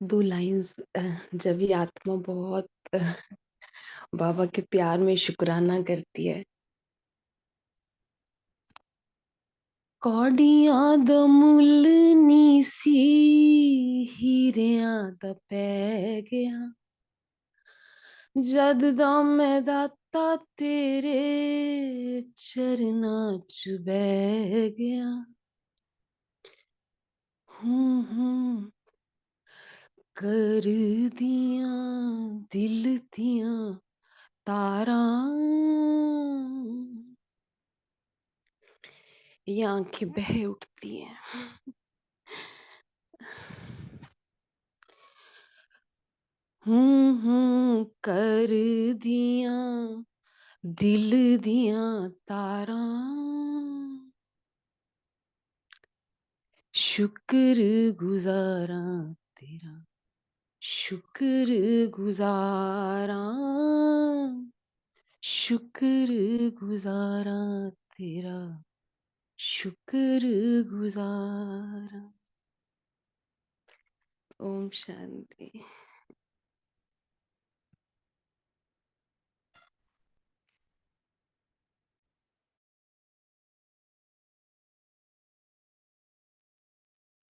2 lines जब ये आत्मा बहुत बाबा के प्यार में शुकराना करती है। कौडियां दा मुल्ल नी सी हीरियां दा पै गया, जद दा मैं दाता तेरे चरनां च बह गया। हूं कर दियां दिल दियां तारां, ये आंखें बह उठती हैं। कर दियां दिल दियां तारां, शुक्र गुजारां तेरा, शुक्र गुजारां, शुक्र गुजारां तेरा, शुक्र गुजारां। ओम शांति।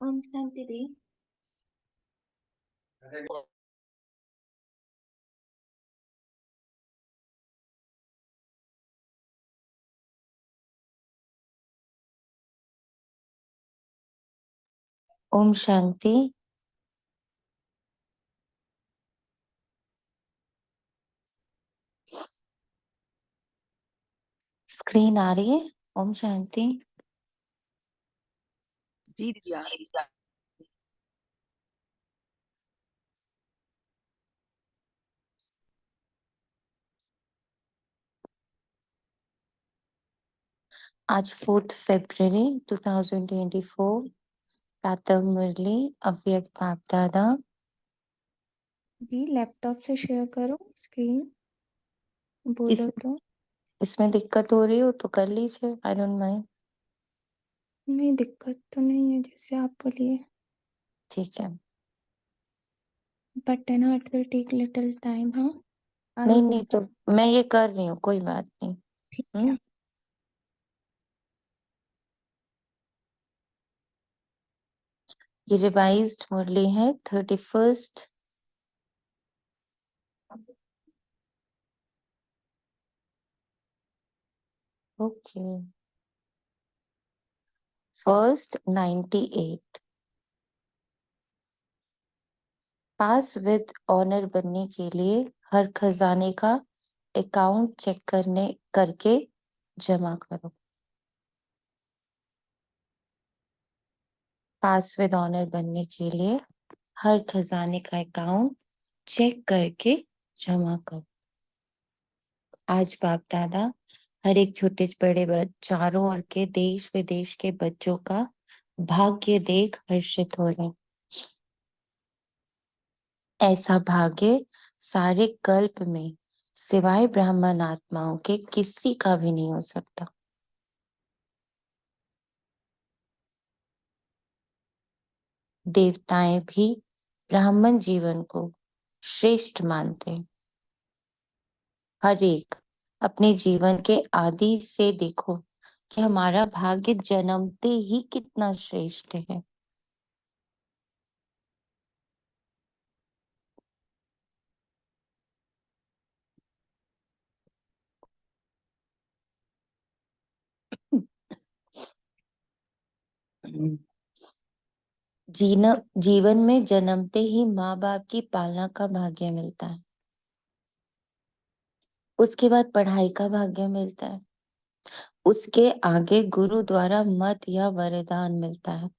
ओम शांति दी। ओम शांति। स्क्रीन आ रही है? ओम शांति। जी दीदी आ रही है। आज 4 फरवरी 2024 प्रातः मुरली अव्यक्त बाप दादा। दी लैपटॉप से शेयर करो स्क्रीन, बोलो तो। इसमें दिक्कत हो रही हो तो कर लीजिए, आई डोंट माइंड। नहीं, दिक्कत तो नहीं है, जैसे आप बोलिए। ठीक है। बट ना it will take little time. हाँ, नहीं नहीं, तो मैं ये कर रही हूँ, कोई बात नहीं। ठीक है। ये रिवाइज्ड मुरली है 31st ओके फर्स्ट 98। पास विद ऑनर बनने के लिए हर खजाने का अकाउंट चेक करके जमा करो। पास विद ऑनर बनने के लिए हर खजाने का अकाउंट चेक करके जमा करो। आज बाप दादा हर एक छोटे बड़े चारों ओर के देश विदेश के बच्चों का भाग्य देख हर्षित हो रहे। ऐसा भाग्य सारे कल्प में सिवाय ब्राह्मण आत्माओं के किसी का भी नहीं हो सकता। देवताएं भी ब्राह्मण जीवन को श्रेष्ठ मानते हैं। हर एक अपने जीवन के आदि से देखो कि हमारा भाग्य जन्मते ही कितना श्रेष्ठ है। जीवन में जन्मते ही माँ बाप की पालना का भाग्य मिलता है। उसके बाद पढ़ाई का भाग्य मिलता है। उसके आगे गुरु द्वारा मत या वरदान मिलता है।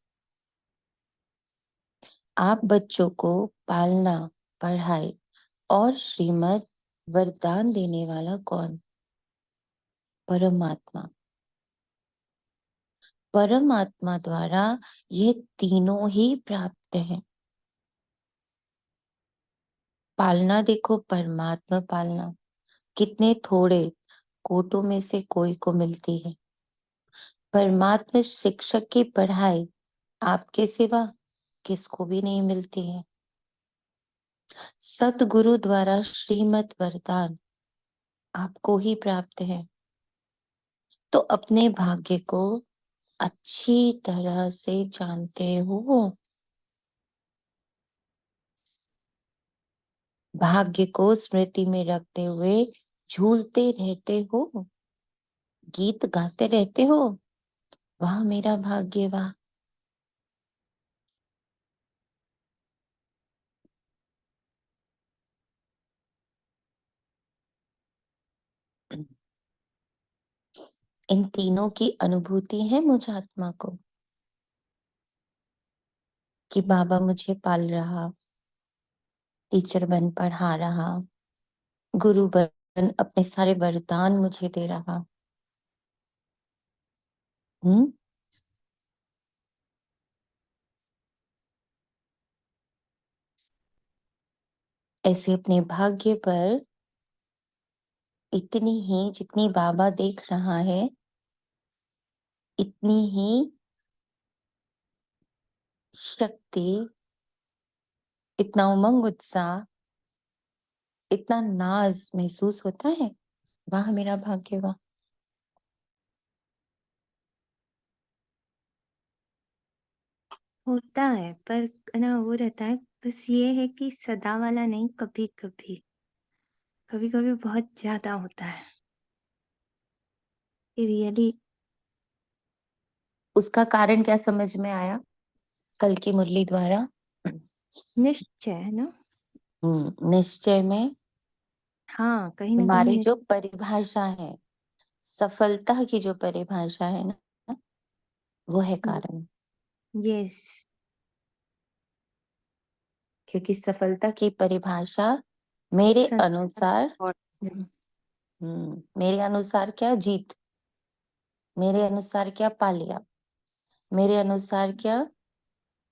आप बच्चों को पालना, पढ़ाई और श्रीमत वरदान देने वाला कौन? परमात्मा। परमात्मा द्वारा ये तीनों ही प्राप्त हैं। पालना देखो, परमात्मा पालना कितने थोड़े कोटों में से कोई को मिलती है। परमात्मा शिक्षक की पढ़ाई आपके सिवा किसको भी नहीं मिलती है। सतगुरु द्वारा श्रीमत वरदान आपको ही प्राप्त है, तो अपने भाग्य को अच्छी तरह से जानते हो। भाग्य को स्मृति में रखते हुए झूलते रहते हो, गीत गाते रहते हो, वाह मेरा भाग्य वाह। इन तीनों की अनुभूति है मुझ आत्मा को कि बाबा मुझे पाल रहा, टीचर बन पढ़ा रहा, गुरु बन अपने सारे वरदान मुझे दे रहा। ऐसे अपने भाग्य पर इतनी ही जितनी बाबा देख रहा है, इतनी ही शक्ति, इतना उमंग उत्साह, इतना नाज महसूस होता है। वाह मेरा भाग्य वाह। होता है, पर ना वो रहता है, बस ये है कि सदा वाला नहीं, कभी कभी कभी कभी बहुत ज्यादा होता है कि रियली। उसका कारण क्या समझ में आया कल की मुरली द्वारा? निश्चय है ना। निश्चय में हाँ, कहीं ना कहीं हमारी जो परिभाषा है, सफलता की जो परिभाषा है ना, वो है कारण। यस। क्योंकि सफलता की परिभाषा मेरे अनुसार, मेरे अनुसार क्या जीत, मेरे अनुसार क्या पा लिया, मेरे अनुसार क्या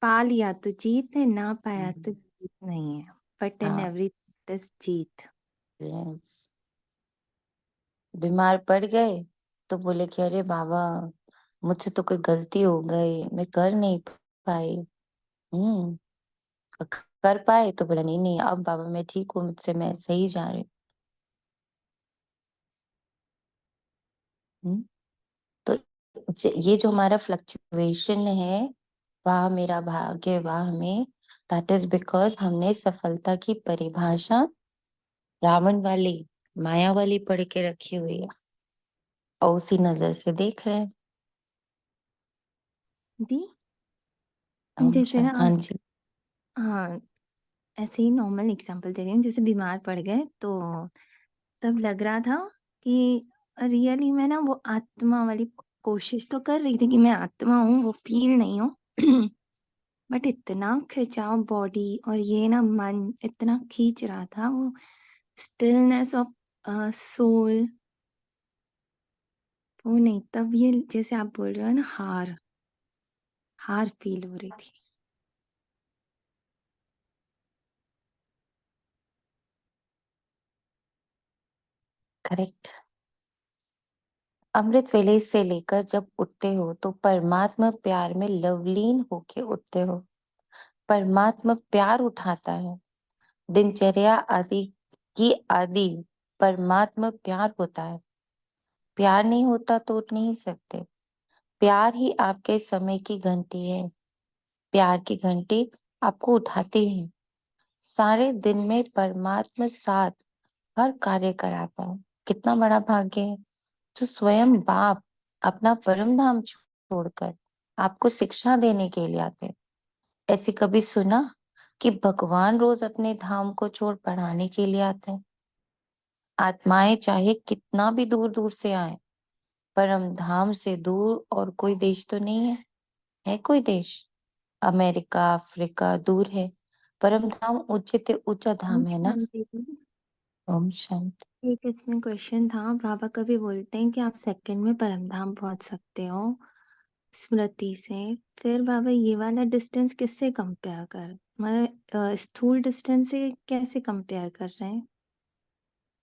पा लिया तो जीत है, ना पाया तो जीत नहीं है, बट इन हाँ एवरी जीत। yes। बीमार पड़ गए तो बोले कि अरे बाबा मुझसे तो कोई गलती हो गई, मैं कर नहीं पाई। हम्म कर पाए तो बोला नहीं नहीं अब बाबा मैं ठीक हूँ, मुझसे मैं सही जा रही हूँ। तो ये जो हमारा फ्लक्चुएशन है, वाह मेरा भाग्य वाह में, दैट इज बिकॉज हमने सफलता की परिभाषा रावण वाली, माया वाली पढ़ के रखी हुई है और उसी नजर से देख रहे हैं। दी जैसे अच्छा ना हाँ जी। हाँ, ऐसे ही नॉर्मल एग्जांपल दे रही हूँ। जैसे बीमार पड़ गए तो तब लग रहा था कि रियली मैं ना वो आत्मा वाली कोशिश तो कर रही थी कि मैं आत्मा हूँ, वो फील नहीं हो। बट इतना खिंचाव बॉडी और ये ना मन इतना खींच रहा था, वो स्टिलनेस ऑफ सोल वो नहीं। तब ये जैसे आप बोल रहे हो ना, हार हार फील हो रही थी। करेक्ट। अमृत वेले से लेकर जब उठते हो तो परमात्मा प्यार में लवलीन होके उठते हो। परमात्मा प्यार उठाता है। दिनचर्या आदि की आदि परमात्मा प्यार होता है। प्यार नहीं होता तो उठ नहीं सकते। प्यार ही आपके समय की घंटी है। प्यार की घंटी आपको उठाती है। सारे दिन में परमात्मा साथ हर कार्य कराता है। कितना बड़ा भाग्य है जो स्वयं बाप अपना परम धाम छोड़कर आपको शिक्षा देने के लिए आते हैं। ऐसे कभी सुना कि भगवान रोज अपने धाम को छोड़ पढ़ाने के लिए आते हैं? आत्माएं चाहे कितना भी दूर दूर से आए, परम धाम से दूर और कोई देश तो नहीं है। है कोई देश? अमेरिका अफ्रीका दूर है, परम धाम उच्चते ऊंचा धाम है ना। ओम शांति। एक इसमें क्वेश्चन था, बाबा कभी बोलते हैं कि आप सेकंड में परमधाम पहुंच सकते हो स्मृति से। फिर बाबा ये वाला डिस्टेंस किससे कंपेयर कर, मतलब स्थूल डिस्टेंस से कैसे कंपेयर कर रहे हैं?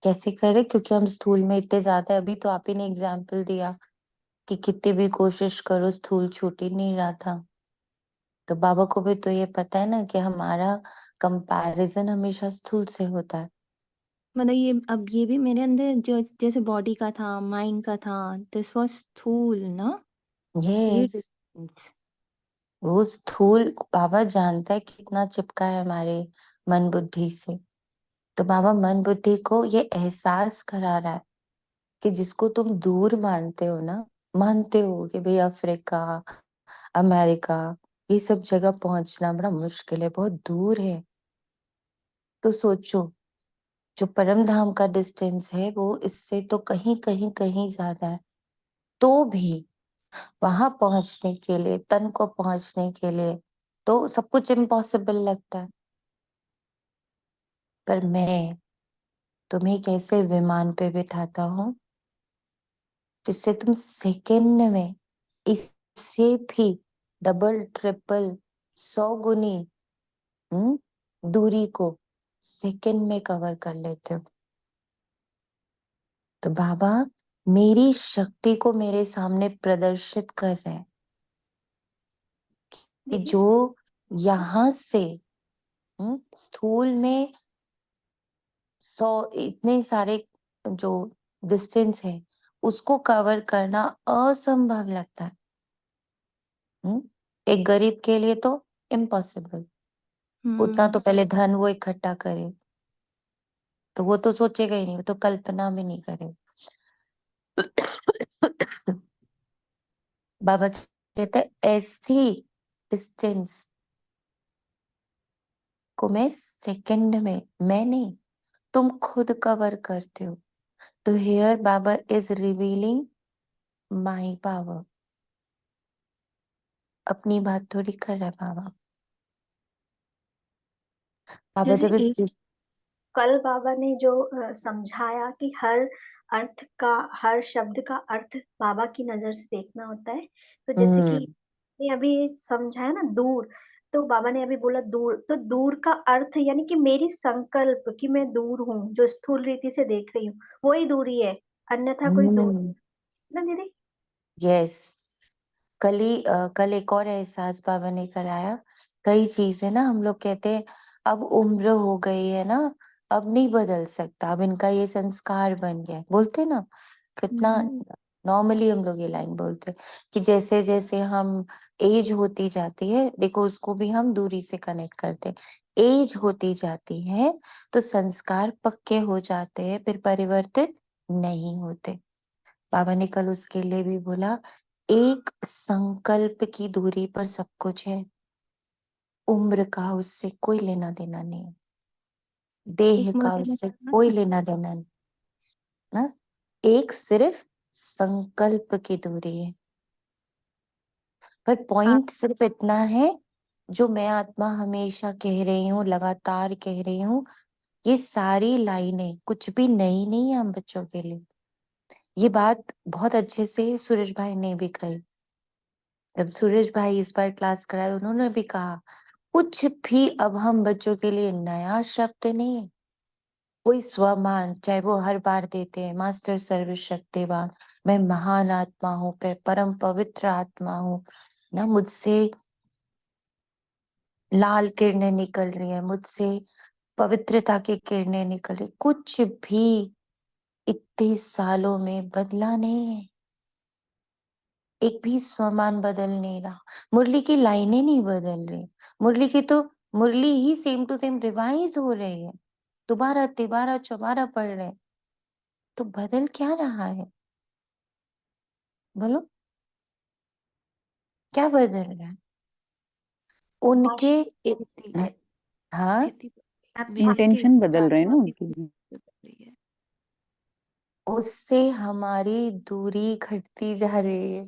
कैसे करे? क्योंकि हम स्थूल में इतने ज्यादा, अभी तो आप ही ने एग्जाम्पल दिया कि कितनी भी कोशिश करो स्थूल छूट ही नहीं रहा था। तो बाबा को भी तो ये पता है ना कि हमारा कंपैरिजन हमेशा स्थूल से होता है। मतलब ये अब ये भी मेरे अंदर जो जैसे बॉडी का था, माइंड का था, दिस वाज स्थूल ना, ये यस, डिफरेंस। वो स्थूल बाबा जानता है कितना चिपका है हमारे मन बुद्धि से। तो बाबा मन बुद्धि को ये एहसास करा रहा है कि जिसको तुम दूर मानते हो ना, मानते हो कि भाई अफ्रीका, अमेरिका, ये सब जगह पहुंचना बड़ा मुश्किल है, बहुत दूर है। तो सोचो, जो परम धाम का डिस्टेंस है वो इससे तो कहीं कहीं कहीं ज्यादा है। तो भी वहां पहुंचने के लिए, तन को पहुंचने के लिए तो सब कुछ इम्पॉसिबल लगता है। पर मैं तुम्हें कैसे विमान पे बिठाता हूँ जिससे तुम सेकंड में इससे भी डबल ट्रिपल 100 गुनी दूरी को सेकंड में कवर कर लेते हो। तो बाबा मेरी शक्ति को मेरे सामने प्रदर्शित कर रहे हैं कि दीदी जो यहाँ से स्थूल में 100 इतने सारे जो डिस्टेंस है उसको कवर करना असंभव लगता है। एक गरीब के लिए तो इम्पॉसिबल। उतना तो पहले धन वो इकट्ठा करे, तो वो तो सोचेगा ही नहीं, वो तो कल्पना भी नहीं करे। बाबा कहते हैं ऐसी डिस्टेंस को मैं सेकंड में, मैं नहीं, तुम खुद कवर करते हो। तो here Baba is revealing my power. अपनी बात थोड़ी कर रहा है बाबा। बाबा जैसे जब इस एक चीज कल बाबा ने जो समझाया कि हर अर्थ का, हर शब्द का अर्थ बाबा की नजर से देखना होता है। तो जैसे कि हम्म ने अभी समझाया ना दूर, तो बाबा ने अभी बोला दूर, तो दूर का अर्थ यानी कि मेरी संकल्प कि मैं दूर हूँ, जो स्थूल रीति से देख रही हूँ, वही दूरी है, अन्यथा कोई दूर हम्म ना दीदी। यस। कल एक और एहसास बाबा ने कराया। कई चीजें ना हम लोग कहते हैं अब उम्र हो गई है ना, अब नहीं बदल सकता, अब इनका ये संस्कार बन गया है। बोलते ना कितना नॉर्मली हम लोग ये लाइन बोलते हैं कि जैसे जैसे हम एज होती जाती है, देखो उसको भी हम दूरी से कनेक्ट करते हैं। एज होती जाती है तो संस्कार पक्के हो जाते हैं, फिर परिवर्तित नहीं होते। बाबा ने कल उसके लिए भी बोला, एक संकल्प की दूरी पर सब कुछ है। उम्र का उससे कोई लेना देना नहीं है, देह एक बार का क्या उससे बताना? कोई लेना देना नहीं ना। एक सिर्फ संकल्प की दूरी है। पर आप पॉइंट सिर्फ इतना है, जो मैं आत्मा हमेशा कह रही हूँ, लगातार कह रही हूँ, ये सारी लाइनें कुछ भी नई नहीं है हम बच्चों के लिए। ये बात बहुत अच्छे से सूरज भाई ने भी कही। जब सूरज भाई इस बार क्लास कराए उन्होंने भी कहा, कुछ भी अब हम बच्चों के लिए नया शब्द नहीं है। कोई स्वमान चाहे वो हर बार देते हैं, मास्टर सर्वशक्तिवान, मैं महान आत्मा हूँ, परम पवित्र आत्मा हूँ ना, मुझसे लाल किरणें निकल रही है, मुझसे पवित्रता की किरणें निकल रही, कुछ भी इतने सालों में बदला नहीं है। एक भी स्वमान बदल नहीं रहा, मुरली की लाइनें नहीं बदल रही, मुरली की तो मुरली ही सेम टू सेम रिवाइज हो रही है, दोबारा तिबारा चौबारा पढ़ रहे हैं। तो बदल क्या रहा है, बोलो क्या बदल रहा है? उनके स्थिति हाँ, स्थिति मेरी स्थिति इंटेंशन बदल रहे हैं ना आत्मा की उनकी। स्थिति बदल रही है। उससे हमारी दूरी घटती जा रही है।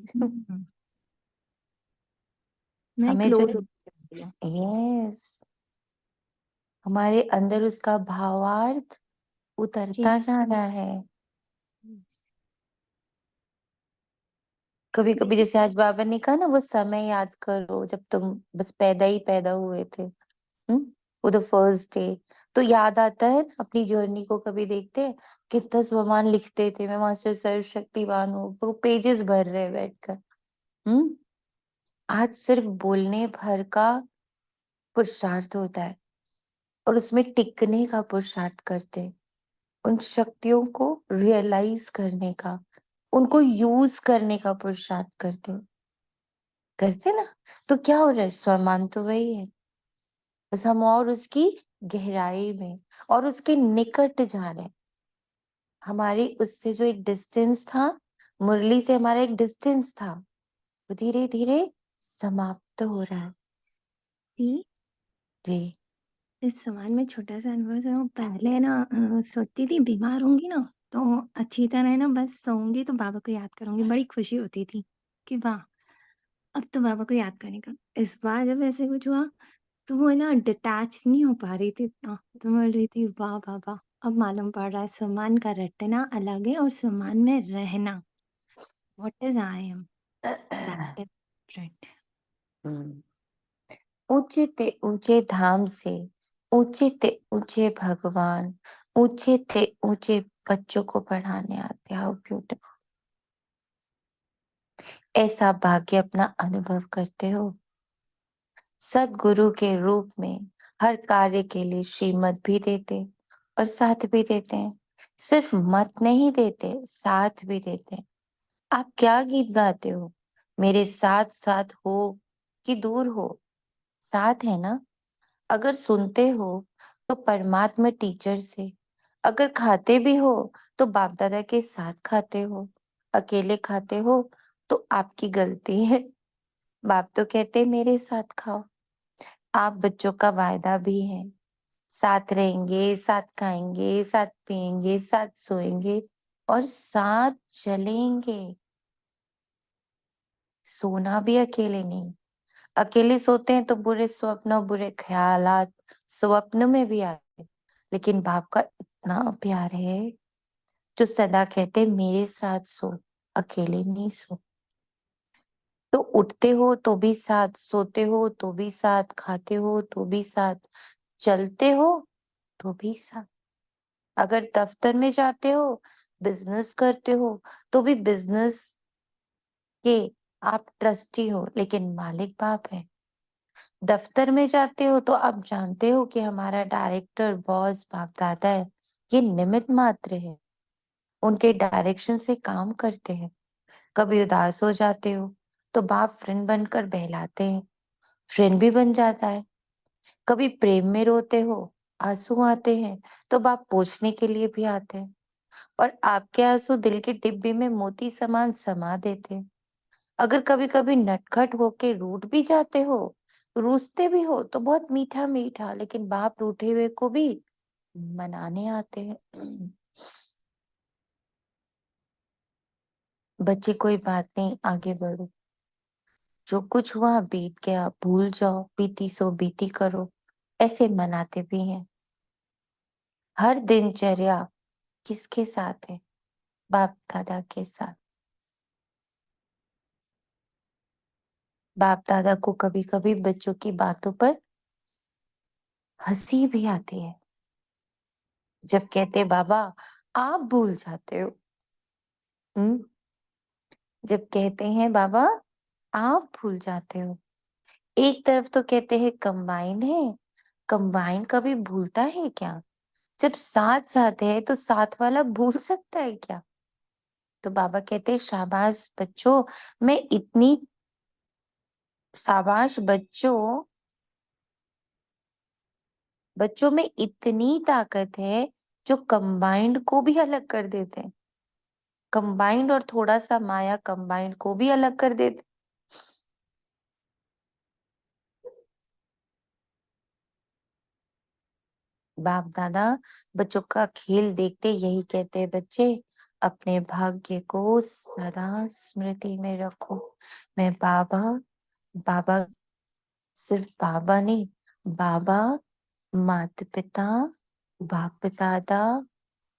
मैं हमें जो, क्लोज होती हूँ। यस, हमारे अंदर उसका भावार्थ उतरता जा रहा है। कभी कभी दीदी जैसे आज बाबा ने कहा ना, वो समय याद करो जब तुम बस पैदा ही पैदा हुए थे, वो द फर्स्ट डे। तो याद आता है ना अपनी जर्नी को, कभी देखते हैं कितना स्वमान लिखते थे, मैं मास्टर सर्वशक्तिवान हूँ, वो पेजेस भर रहे हैं बैठकर। हम्म आज सिर्फ बोलने भर का पुरुषार्थ होता है। और उसमें टिकने का पुरुषार्थ करते, उन शक्तियों को रियलाइज करने का, उनको यूज करने का पुरुषार्थ करते करते ना, तो क्या हो रहा है? स्वमान तो वही है, बस हम और उसकी गहराई में और उसके निकट जा रहे हैं। हमारी उससे जो एक डिस्टेंस था, मुरली से हमारा एक डिस्टेंस था, वो धीरे धीरे समाप्त हो रहा है। थी जी। इस सवाल में छोटा सा अनुभव था। पहले ना सोचती थी बीमार होंगी ना तो अच्छी तरह ना बस सोऊंगी तो बाबा को याद करूंगी, बड़ी खुशी होती थी कि वाह अब तो बाबा को याद करने का। इस बार जब ऐसे कुछ हुआ तो वो ना डिटैच नहीं हो पा रही थी इतना, तो मैं बोल रही थी वाह बाबा अब मालूम पड़ रहा है सम्मान का रटना अलग है और सम्मान में रहना, what is I am, that is different. Hmm. ऊंचे ते ऊंचे धाम से ऊंचे ते ऊंचे भगवान ऊंचे ते ऊंचे बच्चों को पढ़ाने आते। How beautiful! ऐसा भाग्य अपना अनुभव करते हो। सदगुरु के रूप में हर कार्य के लिए श्रीमत भी देते और साथ भी देते हैं। सिर्फ मत नहीं देते, साथ भी देते हैं। आप क्या गीत गाते हो? मेरे साथ साथ हो कि दूर हो, साथ है ना। अगर सुनते हो तो परमात्मा टीचर से, अगर खाते भी हो तो बाप दादा के साथ खाते हो, अकेले खाते हो तो आपकी गलती है। बाप तो कहते मेरे साथ खाओ। आप बच्चों का वायदा भी है, साथ रहेंगे, साथ खाएंगे, साथ पिएंगे, साथ सोएंगे और साथ चलेंगे। सोना भी अकेले नहीं। अकेले सोते हैं तो बुरे स्वप्न और बुरे ख्यालात स्वप्न में भी आते हैं। लेकिन बाप का इतना प्यार है जो सदा कहते मेरे साथ सो, अकेले नहीं सो। तो उठते हो तो भी साथ, सोते हो तो भी साथ, खाते हो तो भी साथ, चलते हो तो भी साथ। अगर दफ्तर में जाते हो, बिजनेस करते हो तो भी बिजनेस के आप ट्रस्टी हो लेकिन मालिक बाप है। दफ्तर में जाते हो तो आप जानते हो कि हमारा डायरेक्टर बॉस बाप दादा है, ये निमित्त मात्र है, उनके डायरेक्शन से काम करते हैं। कभी उदास हो जाते हो तो बाप फ्रेंड बनकर बहलाते हैं, फ्रेंड भी बन जाता है। कभी प्रेम में रोते हो, आंसू आते हैं तो बाप पूछने के लिए भी आते हैं और आपके आंसू दिल के डिब्बे में मोती समान समा देते हैं। अगर कभी कभी नटखट होके रूठ भी जाते हो, रूठते भी हो तो बहुत मीठा मीठा, लेकिन बाप रूठे हुए को भी मनाने आते हैं। बच्चे कोई बात नहीं, आगे बढ़ो, जो कुछ हुआ बीत गया भूल जाओ, बीती सो बीती करो, ऐसे मनाते भी हैं। हर दिनचर्या किसके साथ है? बाप दादा के साथ। बाप दादा को कभी कभी बच्चों की बातों पर हंसी भी आती है, जब कहते बाबा आप भूल जाते हो। हम्म। जब कहते हैं बाबा आप भूल जाते हो। एक तरफ तो कहते हैं कंबाइन है, कंबाइन कभी भूलता है क्या? जब साथ साथ है तो साथ वाला भूल सकता है क्या? तो बाबा कहते हैं शाबाश बच्चों, मैं इतनी शाबाश बच्चों, बच्चों में इतनी ताकत है जो कंबाइंड को भी अलग कर देते हैं। कंबाइंड और थोड़ा सा माया कंबाइंड को भी अलग कर देते। बाप दादा बच्चों का खेल देखते यही कहते हैं, बच्चे अपने भाग्य को सदा स्मृति में रखो। मैं बाबा, बाबा सिर्फ बाबा नहीं, बाबा, माता पिता, बाप दादा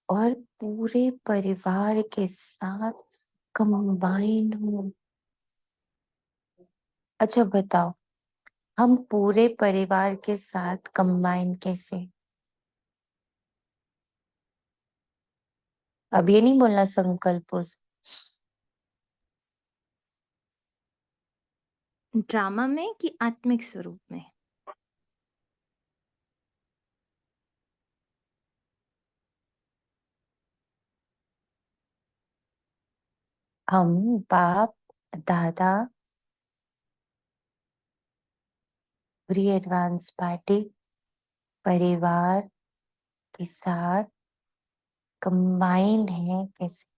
और पूरे परिवार के साथ कंबाइंड हूँ। अच्छा बताओ, हम पूरे परिवार के साथ कंबाइन कैसे? अब ये नहीं बोलना संकल्पों से। ड्रामा में कि आत्मिक स्वरूप में? हम बाप दादा पूरी एडवांस पार्टी परिवार के साथ कंबाइंड है कैसे।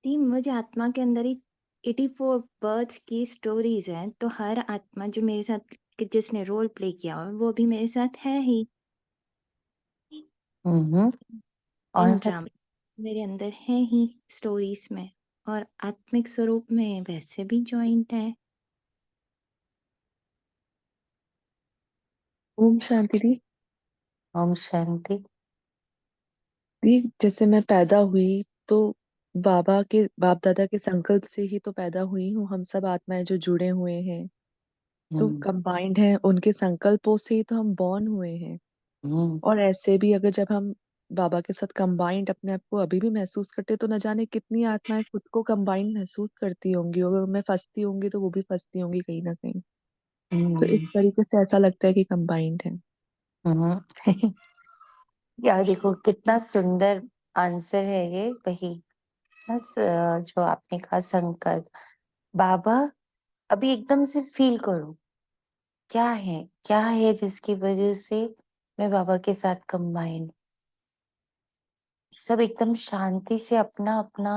टीम मुझे आत्मा के अंदर ही 84 बर्ड्स की स्टोरीज हैं, तो हर आत्मा जो मेरे साथ जिसने रोल प्ले किया हो वो भी मेरे साथ है ही और इन ड्रामा, मेरे अंदर है ही स्टोरीज में, और आत्मिक स्वरूप में वैसे भी जॉइंट है। ओम शांति दी। ओम शांति। दी, जैसे मैं पैदा हुई तो बाप दादा के संकल्प से ही तो पैदा हुई हूँ। हम सब आत्माएं जो जुड़े हुए हैं तो हम्म कंबाइंड हैं, उनके संकल्पों से ही तो हम बॉर्न हुए हैं। हम्म और ऐसे भी अगर जब हम बाबा के साथ कंबाइंड अपने आप को अभी भी महसूस करते तो न जाने कितनी आत्माएं खुद को कंबाइंड महसूस करती होंगी, और मैं फंसती होंगी तो वो भी फंसती होंगी कहीं ना कहीं। तो इस हम्म तरीके से ऐसा लगता है कि कंबाइंड है। हम्म। यार देखो कितना सुंदर आंसर है ये, वही बस जो आपने कहा संकल्प। बाबा अभी एकदम से फील करो क्या है जिसकी वजह से मैं बाबा के साथ कंबाइन। सब एकदम शांति से अपना अपना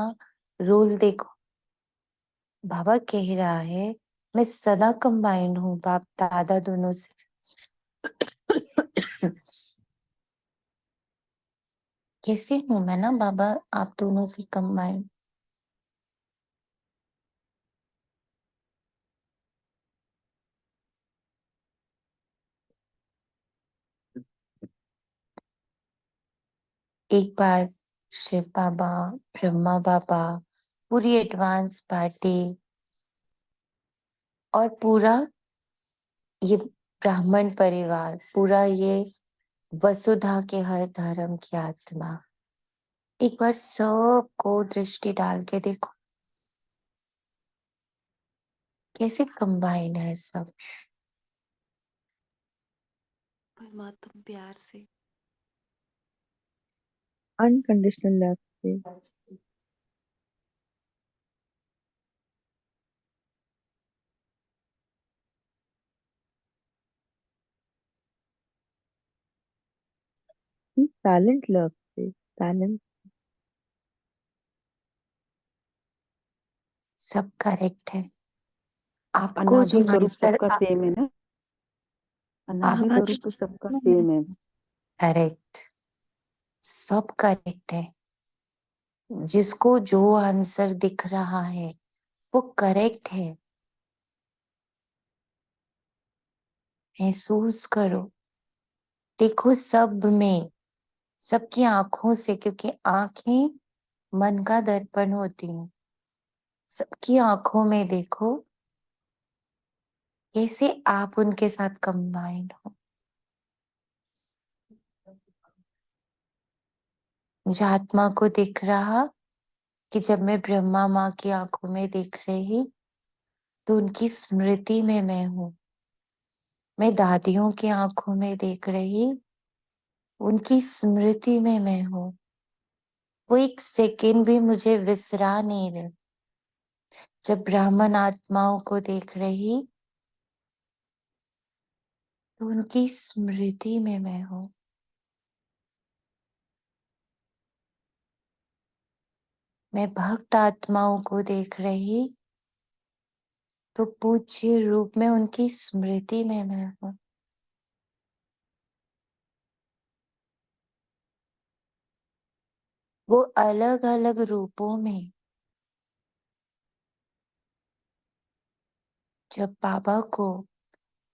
रोल देखो। बाबा कह रहा है मैं सदा कंबाइंड हूँ बाप दादा दोनों से। कैसे हूँ मैं ना बाबा आप दोनों से कंबाइंड। एक बार शिव बाबा ब्रह्मा बाबा पूरी एडवांस पार्टी और पूरा ये ब्राह्मण परिवार, पूरा ये वसुधा के हर धर्म की आत्मा, एक बार सबको दृष्टि डाल के देखो कैसे कंबाइन है सब। परमात्मा प्यार से, अनकंडीशनल लव से। साइलेंट लव से, साइलेंट। सब करेक्ट है। आपको अनादि जो स्वरूप आंसर सबका सेम है ना, अनादि आप स्वरूप तो सबका सेम है। करेक्ट, सब करेक्ट है। जिसको जो आंसर दिख रहा है वो करेक्ट है। महसूस करो, देखो सब में, सबकी आंखों से, क्योंकि आंखें मन का दर्पण होती हैं। सबकी आंखों में देखो कैसे आप उनके साथ कंबाइंड हो। मुझे आत्मा को दिख रहा कि जब मैं ब्रह्मा माँ की आंखों में देख रही तो उनकी स्मृति में मैं हूँ। मैं दादियों की आंखों में देख रही, उनकी स्मृति में मैं हूँ। वो एक सेकंड भी मुझे विसरा नहीं रहे। जब ब्राह्मण आत्माओं को देख रही तो उनकी स्मृति में मैं हूँ। मैं भक्त आत्माओं को देख रही तो पूज्य रूप में उनकी स्मृति में मैं हूँ। वो अलग अलग रूपों में जब बाबा को,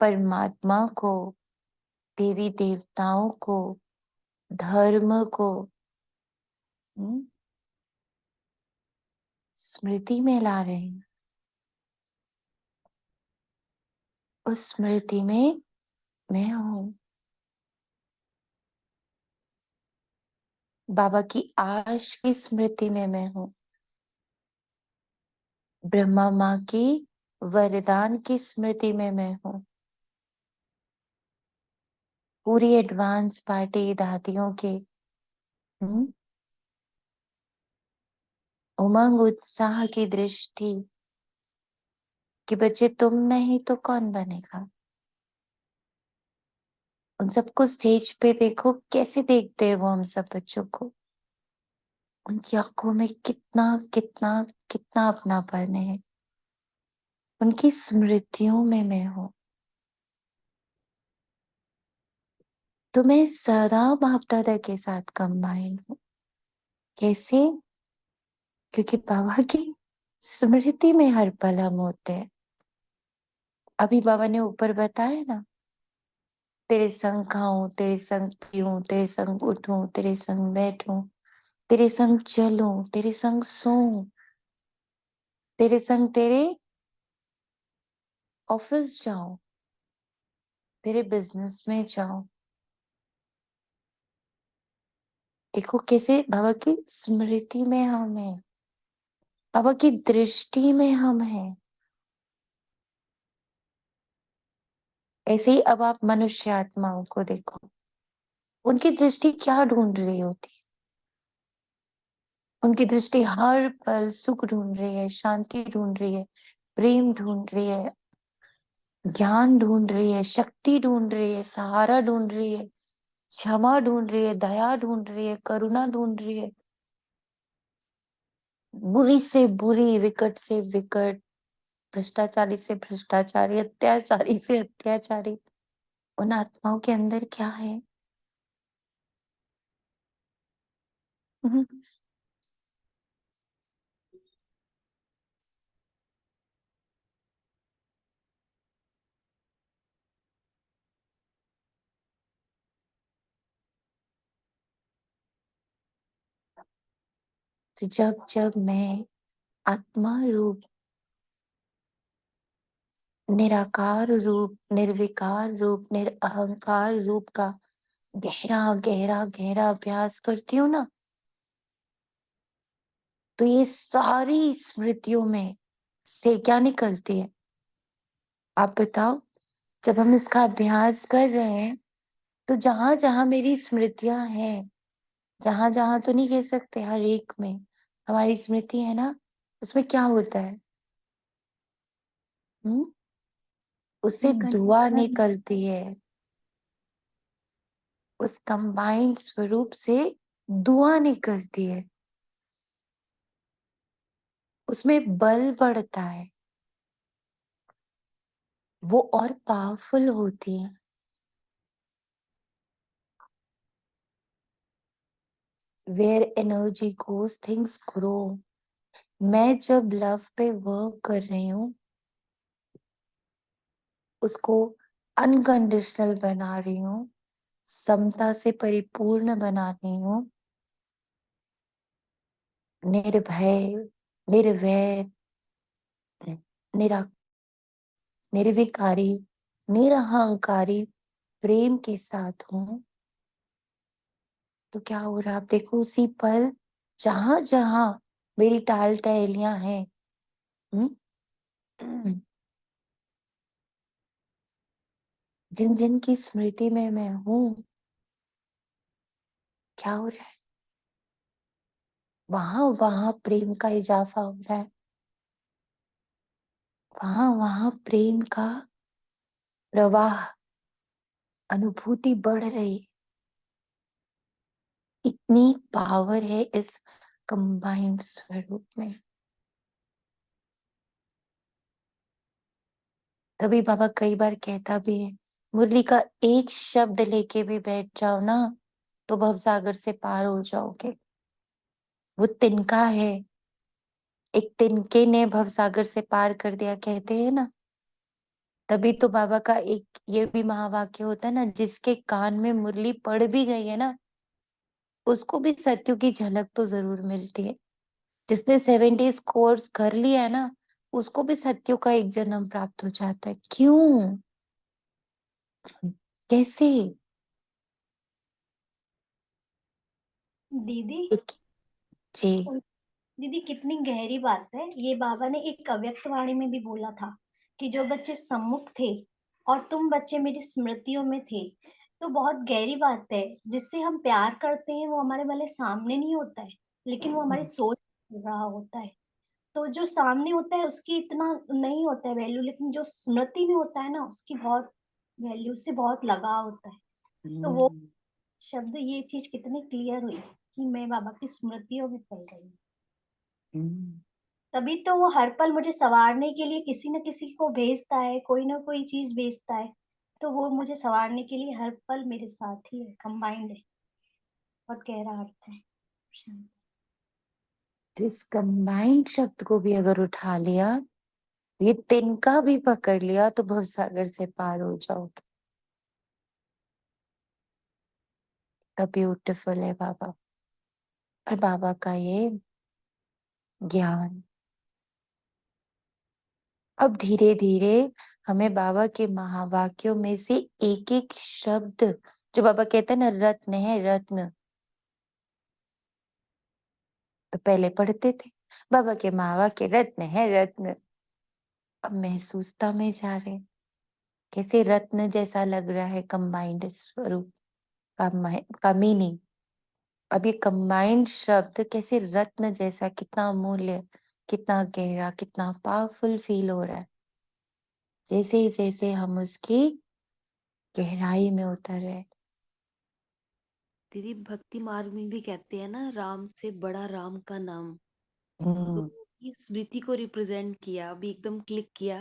परमात्मा को, देवी देवताओं को, धर्म को स्मृति में ला रहे हैं, उस स्मृति में मैं हूँ। बाबा की आश की स्मृति में मैं हूँ। ब्रह्मा माँ की वरदान की स्मृति में मैं हूँ। पूरी एडवांस पार्टी दादियों के उमंग उत्साह की दृष्टि कि बच्चे तुम नहीं तो कौन बनेगा। उन सबको स्टेज पे देखो, कैसे देखते हैं वो हम सब बच्चों को। उनकी आंखों में कितना कितना कितना अपनापन है। उनकी स्मृतियों में मैं हूँ। तो मैं सदा बाप दादा के साथ कंबाइंड हूँ। कैसे? क्योंकि बाबा की स्मृति में हर पल हम होते हैं। अभी बाबा ने ऊपर बताया ना, तेरे संग खाऊं, तेरे संग पीऊं, तेरे संग उठूं, तेरे संग बैठूं, तेरे संग चलूं, तेरे संग सोऊं, तेरे संग तेरे ऑफिस जाऊं, तेरे बिजनेस में जाऊं। देखो कैसे बाबा की स्मृति में हम हैं, बाबा की दृष्टि में हम हैं। ऐसे ही अब आप मनुष्य आत्माओं को देखो, उनकी दृष्टि क्या ढूंढ रही होती है? उनकी दृष्टि हर पल सुख ढूंढ रही है, शांति ढूंढ रही है, प्रेम ढूंढ रही है, ज्ञान ढूंढ रही है, शक्ति ढूंढ रही है, सहारा ढूंढ रही है, क्षमा ढूंढ रही है, दया ढूंढ रही है, करुणा ढूंढ रही है। बुरी से बुरी, विकट से विकट, भ्रष्टाचारी से भ्रष्टाचारी, अत्याचारी से अत्याचारी, उन आत्माओं के अंदर क्या है? तो जब जब मैं आत्मा रूप, निराकार रूप, निर्विकार रूप, निरअहंकार रूप का गहरा गहरा गहरा अभ्यास करती हूँ ना, तो ये सारी स्मृतियों में से क्या निकलती है? आप बताओ। जब हम इसका अभ्यास कर रहे हैं तो जहां जहां मेरी स्मृतियां हैं, जहां जहां तो नहीं कह सकते, हर एक में हमारी स्मृति है ना, उसमें क्या होता है? हम्म? उससे दुआ कनेक्शन। निकलती है। उस कंबाइंड स्वरूप से दुआ निकलती है। उसमें बल बढ़ता है, वो और पावरफुल होती है। Where energy goes things grow. मैं जब लव पे वर्क कर रही हूँ, उसको अनकंडीशनल बना रही हूँ, समता से परिपूर्ण बना रही हूँ, निर्भय, निर्वैर, निरा निर्विकारी, निरहंकारी प्रेम के साथ हूँ, तो क्या हो रहा है? आप देखो, उसी पल जहां जहां मेरी टाल टहलियां हैं, जिन जिन की स्मृति में मैं हूँ, क्या हो रहा है? वहां वहां प्रेम का इजाफा हो रहा है, वहां वहां प्रेम का प्रवाह, अनुभूति बढ़ रही। इतनी पावर है इस कंबाइंड स्वरूप में। तभी बाबा कई बार कहता भी है, मुरली का एक शब्द लेके भी बैठ जाओ ना, तो भवसागर से पार हो जाओगे। वो तिनका है, एक तिनके ने भवसागर से पार कर दिया, कहते हैं ना। तभी तो बाबा का एक ये भी महावाक्य होता है ना, जिसके कान में मुरली पड़ भी गई है ना, उसको भी सत्यों की झलक तो जरूर मिलती है। जिसने 70 कोर्स कर लिया है ना, उसको भी सत्यों का एक जन्म प्राप्त हो जाता है। क्यों? कैसे? दीदी, जी। दीदी कितनी गहरी बात है ये। बाबा ने एक अव्यक्त वाणी में भी बोला था कि जो बच्चे सम्मुख थे और तुम बच्चे मेरी स्मृतियों में थे, तो बहुत गहरी बात है। जिससे हम प्यार करते हैं वो हमारे भले सामने नहीं होता है, लेकिन वो हमारी सोच में रहा होता है। तो जो सामने होता है उसकी इतना नहीं होता है वैल्यू, लेकिन जो स्मृति में होता है ना उसकी बहुत वैल्यू, उससे बहुत लगाव होता है। तो वो हम्म, शब्द, ये चीज़ कितनी क्लियर हुई कि मैं बाबा की स्मृतियों में पल रही हूँ। हम्म, तभी तो वो हर पल मुझे सँवारने के लिए किसी न किसी को भेजता है, कोई न कोई चीज़ भेजता है। तो वो मुझे सँवारने के लिए हर पल मेरे साथ ही है, कंबाइंड है। बहुत गहरा अर्थ है। शांति। तो इस कंबाइंड शब्द को भी अगर उठा लिया, ये तिनका भी पकड़ लिया, तो भवसागर से पार हो जाओगे। तब ब्यूटीफुल है बाबा, और बाबा का ये ज्ञान। अब धीरे धीरे हमें बाबा के महावाक्यों में से एक एक शब्द, जो बाबा कहते हैं ना, रत्न है रत्न, तो पहले पढ़ते थे बाबा के महावाक्य रत्न है रत्न, अब महसूसता में जा रहे हैं, कैसे रत्न जैसा लग रहा है कंबाइंड स्वरूप का मीनिंग। अब ये कंबाइंड शब्द कैसे रत्न जैसा, कितना अमूल्य, कितना गहरा, कितना पावरफुल फील हो रहा है, जैसे जैसे हम उसकी गहराई में उतर रहे हैं। दीदी भक्ति मार्ग में भी कहते हैं ना, राम से बड़ा राम का नाम। तो हम्म, इस स्मृति को रिप्रेजेंट किया, अभी एकदम क्लिक किया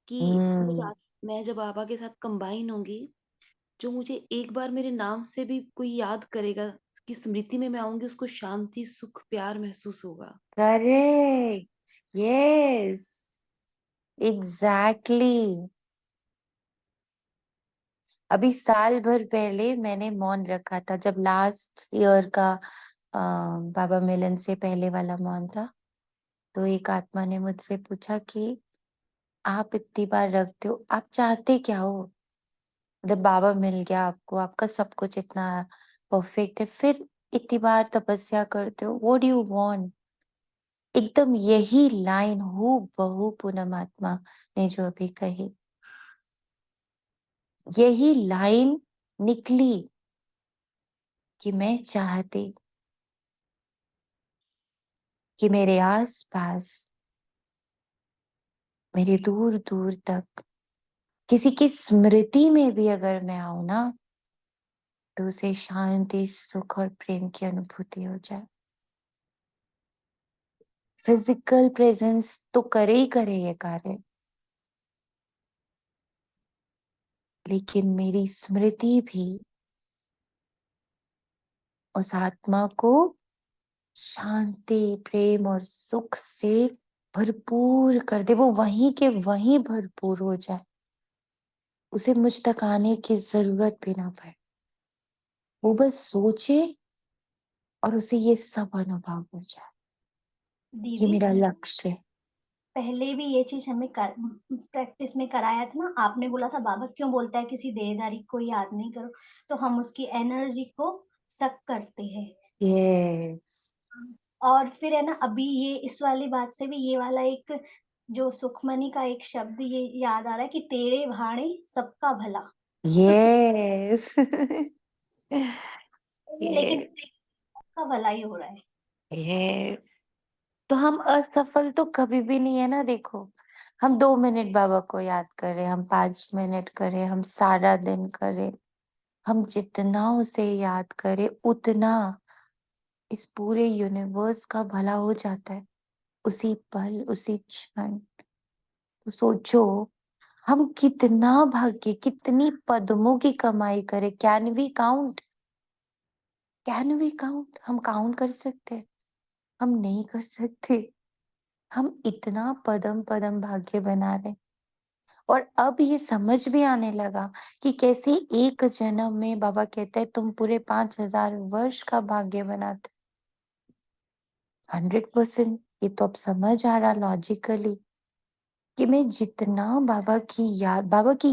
कि हम्म, मैं जब बाबा के साथ कंबाइन होंगी, जो मुझे एक बार मेरे नाम से भी कोई याद करेगा, उसकी स्मृति में मैं आऊंगी, उसको शांति सुख प्यार महसूस होगा। Correct, yes, exactly. अभी साल भर पहले मैंने मौन रखा था, जब लास्ट ईयर का बाबा मिलन से पहले वाला मौन था। तो एक आत्मा ने मुझसे पूछा कि आप इतनी बार रखते हो, आप चाहते क्या हो? जब बाबा मिल गया आपको, आपका सब कुछ इतना परफेक्ट है, फिर इतनी बार तपस्या करते हो, व्हाट डू यू वांट? एकदम यही लाइन हूँ बहू पूनम आत्मा ने जो अभी कही, यही लाइन निकली कि मैं चाहती कि मेरे आस पास, मेरे दूर दूर तक किसी की स्मृति में भी अगर मैं आऊं ना, तो उसे शांति सुख और प्रेम की अनुभूति हो जाए। फिजिकल प्रेजेंस तो करे ही करे ये कार्य, लेकिन मेरी स्मृति भी उस आत्मा को शांति प्रेम और सुख से भरपूर कर दे, वो वहीं के वहीं भरपूर हो जाए, उसे मुझ तक आने की जरूरत भी ना पड़े, वो बस सोचे और उसे ये सब अनुभव हो जाए। ये दीदी, मेरा लक्ष्य है। पहले भी ये चीज़ हमें प्रैक्टिस में कराया था ना, आपने बोला था बाबा क्यों बोलता है किसी देहधारी को याद नहीं करो, तो हम उसकी एनर्जी को सक करते हैं। यस, और फिर है ना, अभी ये इस वाली बात से भी ये वाला एक जो सुखमणि का एक शब्द ये याद आ रहा है कि तेरे भाणे सबका भला। यस, लेकिन यस, सबका भला ही हो रहा है। यस। तो हम असफल तो कभी भी नहीं है ना। देखो, हम 2 मिनट बाबा को याद करें, हम 5 मिनट करें, हम सारा दिन करें, हम जितना उसे याद करें उतना इस पूरे यूनिवर्स का भला हो जाता है, उसी पल उसी क्षण। तो सोचो, हम कितना भाग्य, कितनी पद्मों की कमाई करें। Can we count? Can we count? हम काउंट कर सकते हैं? हम नहीं कर सकते। हम इतना पदम पदम भाग्य बना रहे, और अब ये समझ में आने लगा कि कैसे एक जन्म में बाबा कहते हैं तुम पूरे 5,000 वर्ष का भाग्य बनाते। 100%। ये तो अब समझ आ रहा लॉजिकली कि मैं जितना बाबा की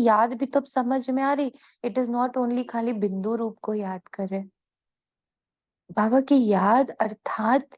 याद भी तो अब समझ में आ रही। इट इज नॉट ओनली खाली बिंदु रूप को याद करे, बाबा की याद अर्थात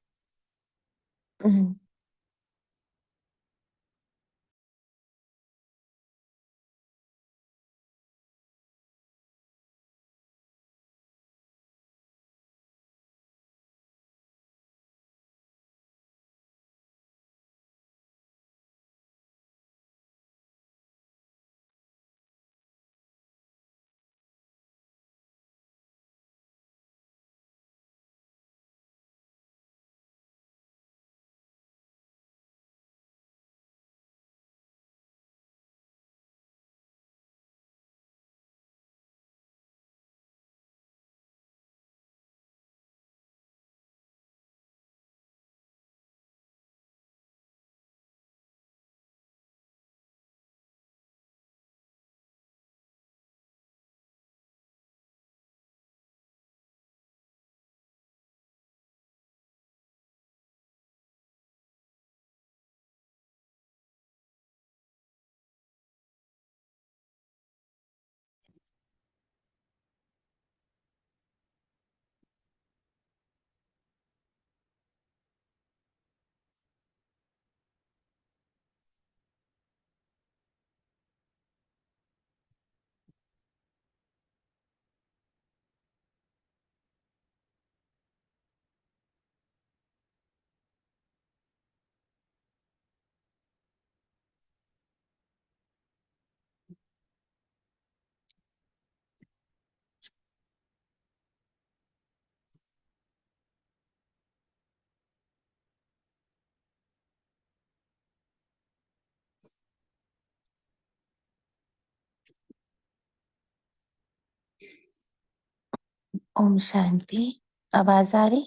ओम शांति। आवाज आ रही?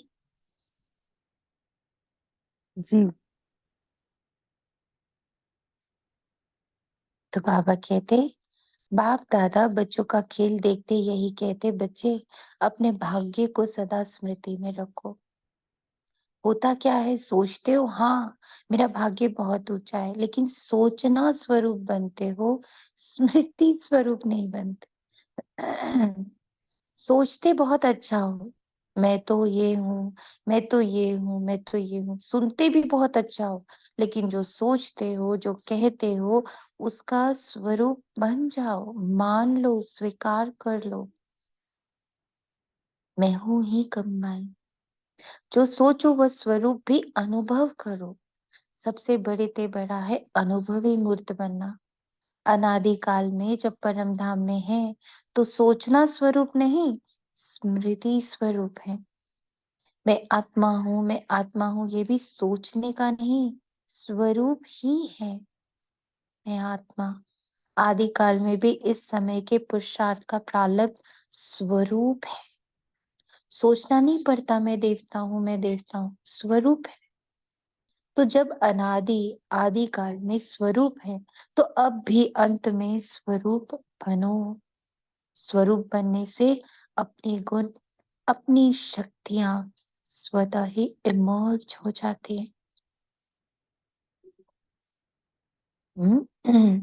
जी। तो बाबा कहते, बाप दादा बच्चों का खेल देखते यही कहते, बच्चे अपने भाग्य को सदा स्मृति में रखो। होता क्या है, सोचते हो हाँ मेरा भाग्य बहुत ऊंचा है, लेकिन सोचना स्वरूप बनते हो, स्मृति स्वरूप नहीं बनते। सोचते बहुत अच्छा हो, मैं तो ये हूँ, मैं तो ये हूँ, मैं तो ये हूँ, सुनते भी बहुत अच्छा हो, लेकिन जो सोचते हो, जो कहते हो, उसका स्वरूप बन जाओ, मान लो, स्वीकार कर लो। मैं हूं ही कंबाइन। जो सोचो वह स्वरूप भी अनुभव करो। सबसे बड़े ते बड़ा है अनुभवी मूर्त बनना। अनादि काल में जब परम धाम में है तो सोचना स्वरूप नहीं, स्मृति स्वरूप है। मैं आत्मा हूँ, मैं आत्मा हूँ, ये भी सोचने का नहीं, स्वरूप ही है। मैं आत्मा आदि काल में भी इस समय के पुरुषार्थ का प्रारब्ध स्वरूप है। सोचना नहीं पड़ता मैं देवता हूँ, मैं देवता हूँ, स्वरूप है। तो जब अनादि आदि काल में स्वरूप है, तो अब भी अंत में स्वरूप बनो। स्वरूप बनने से अपने गुण, अपनी शक्तियां स्वतः ही इमर्ज हो जाती है।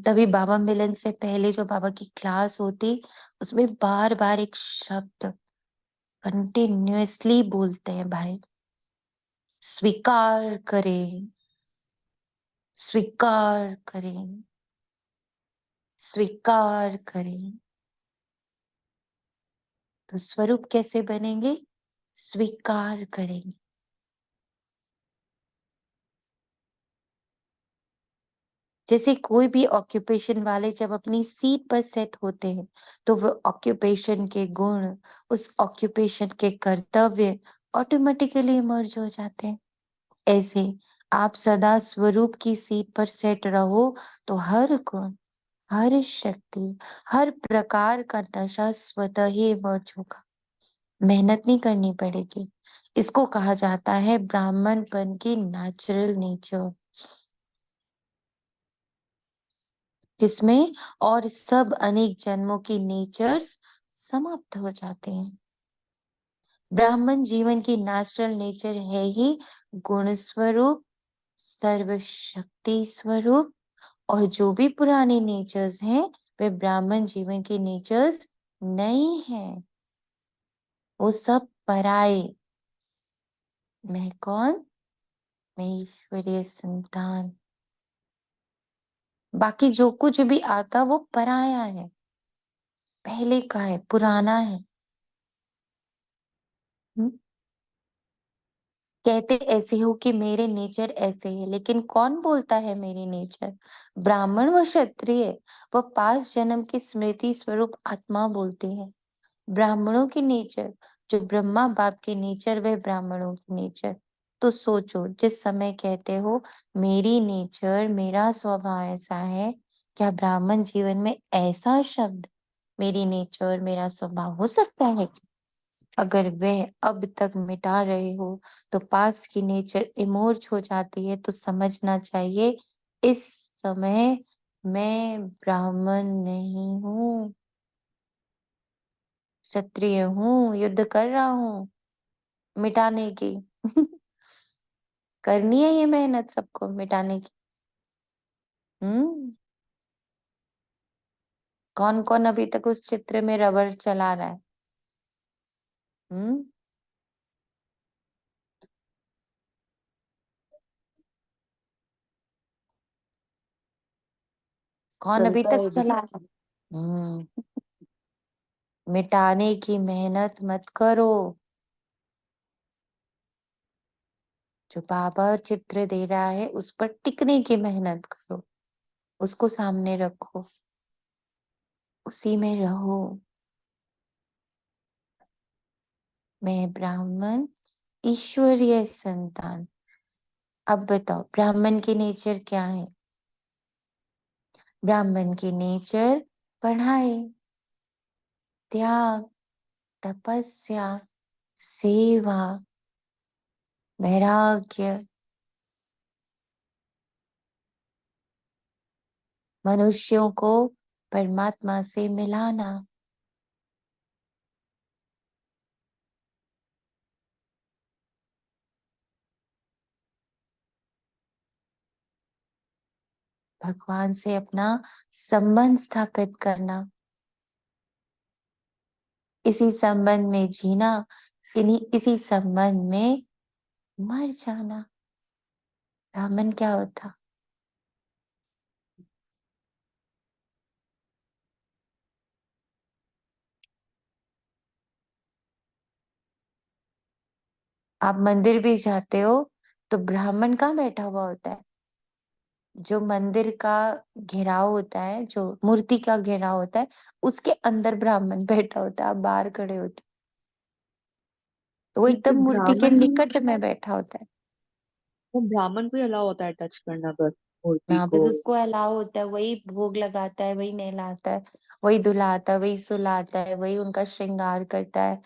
तभी बाबा मिलन से पहले जो बाबा की क्लास होती, उसमें बार बार एक शब्द कंटिन्यूअसली बोलते हैं, भाई स्वीकार करें, स्वीकार करें, स्वीकार करें। तो स्वरूप कैसे बनेंगे? स्वीकार करेंगे। जैसे कोई भी ऑक्यूपेशन वाले जब अपनी सीट पर सेट होते हैं, तो वो ऑक्यूपेशन के गुण, उस ऑक्यूपेशन के कर्तव्य ऑटोमेटिकली इमर्ज हो जाते हैं। ऐसे आप सदा स्वरूप की सीट पर सेट रहो, तो हर गुण, हर शक्ति, हर प्रकार का नशा स्वतः ही इमर्ज होगा। मेहनत नहीं करनी पड़ेगी। इसको कहा जाता है ब्राह्मणपन की नेचुरल नेचर, जिसमें और सब अनेक जन्मों की नेचर्स समाप्त हो जाते हैं। ब्राह्मण जीवन की नेचुरल नेचर है ही गुण स्वरूप, सर्वशक्ति स्वरूप, और जो भी पुराने नेचर्स हैं वे ब्राह्मण जीवन के नेचर्स नहीं हैं, वो सब पराये। मैं कौन? मैं ईश्वरीय संतान। बाकी जो कुछ भी आता वो पराया है, पहले का है, पुराना है। हम्म? कहते ऐसे हो कि मेरे नेचर ऐसे है, लेकिन कौन बोलता है मेरी नेचर? ब्राह्मण व क्षत्रिय व 5 जन्म की स्मृति स्वरूप आत्मा बोलती है। ब्राह्मणों की नेचर, जो ब्रह्मा बाप की नेचर, वह ब्राह्मणों की नेचर। तो सोचो, जिस समय कहते हो मेरी नेचर, मेरा स्वभाव ऐसा है, क्या ब्राह्मण जीवन में ऐसा शब्द मेरी नेचर, मेरा स्वभाव हो सकता है? अगर वह अब तक मिटा रहे हो तो पास की नेचर इमोर्ज हो जाती है, तो समझना चाहिए इस समय मैं ब्राह्मण नहीं हूँ, क्षत्रिय हूँ, युद्ध कर रहा हूँ मिटाने की। करनी है ये मेहनत सबको मिटाने की। हम्म कौन कौन अभी तक उस चित्र में रबर चला रहा है? हम्म कौन अभी चलता तक है चला रहा है? मिटाने की मेहनत मत करो। जो बाबा चित्र दे रहा है उस पर टिकने की मेहनत करो, उसको सामने रखो, उसी में रहो। मैं ब्राह्मण, ईश्वरीय संतान। अब बताओ ब्राह्मण की नेचर क्या है? ब्राह्मण की नेचर पढ़ाई, त्याग, तपस्या, सेवा, वैराग्य, मनुष्यों को परमात्मा से मिलाना। भगवान से अपना संबंध स्थापित करना, इसी संबंध में जीना, इसी संबंध में मर जाना। ब्राह्मण क्या होता? आप मंदिर भी जाते हो तो ब्राह्मण कहाँ बैठा हुआ होता है? जो मंदिर का घेराव होता है, जो मूर्ति का घेराव होता है, उसके अंदर ब्राह्मण बैठा होता है। आप बाहर खड़े होते तो वो ये एकदम सिर्फ मूर्ति के ब्राह्मण, निकट में बैठा होता है। वो ब्राह्मण को ही अलाउ होता है टच करना बस मूर्ति हाँ, को। बस उसको अलाउ होता है, वही भोग लगाता है, वही नहलाता है, वही धुलाता है, वही सुलाता है, वही उनका श्रृंगार करता है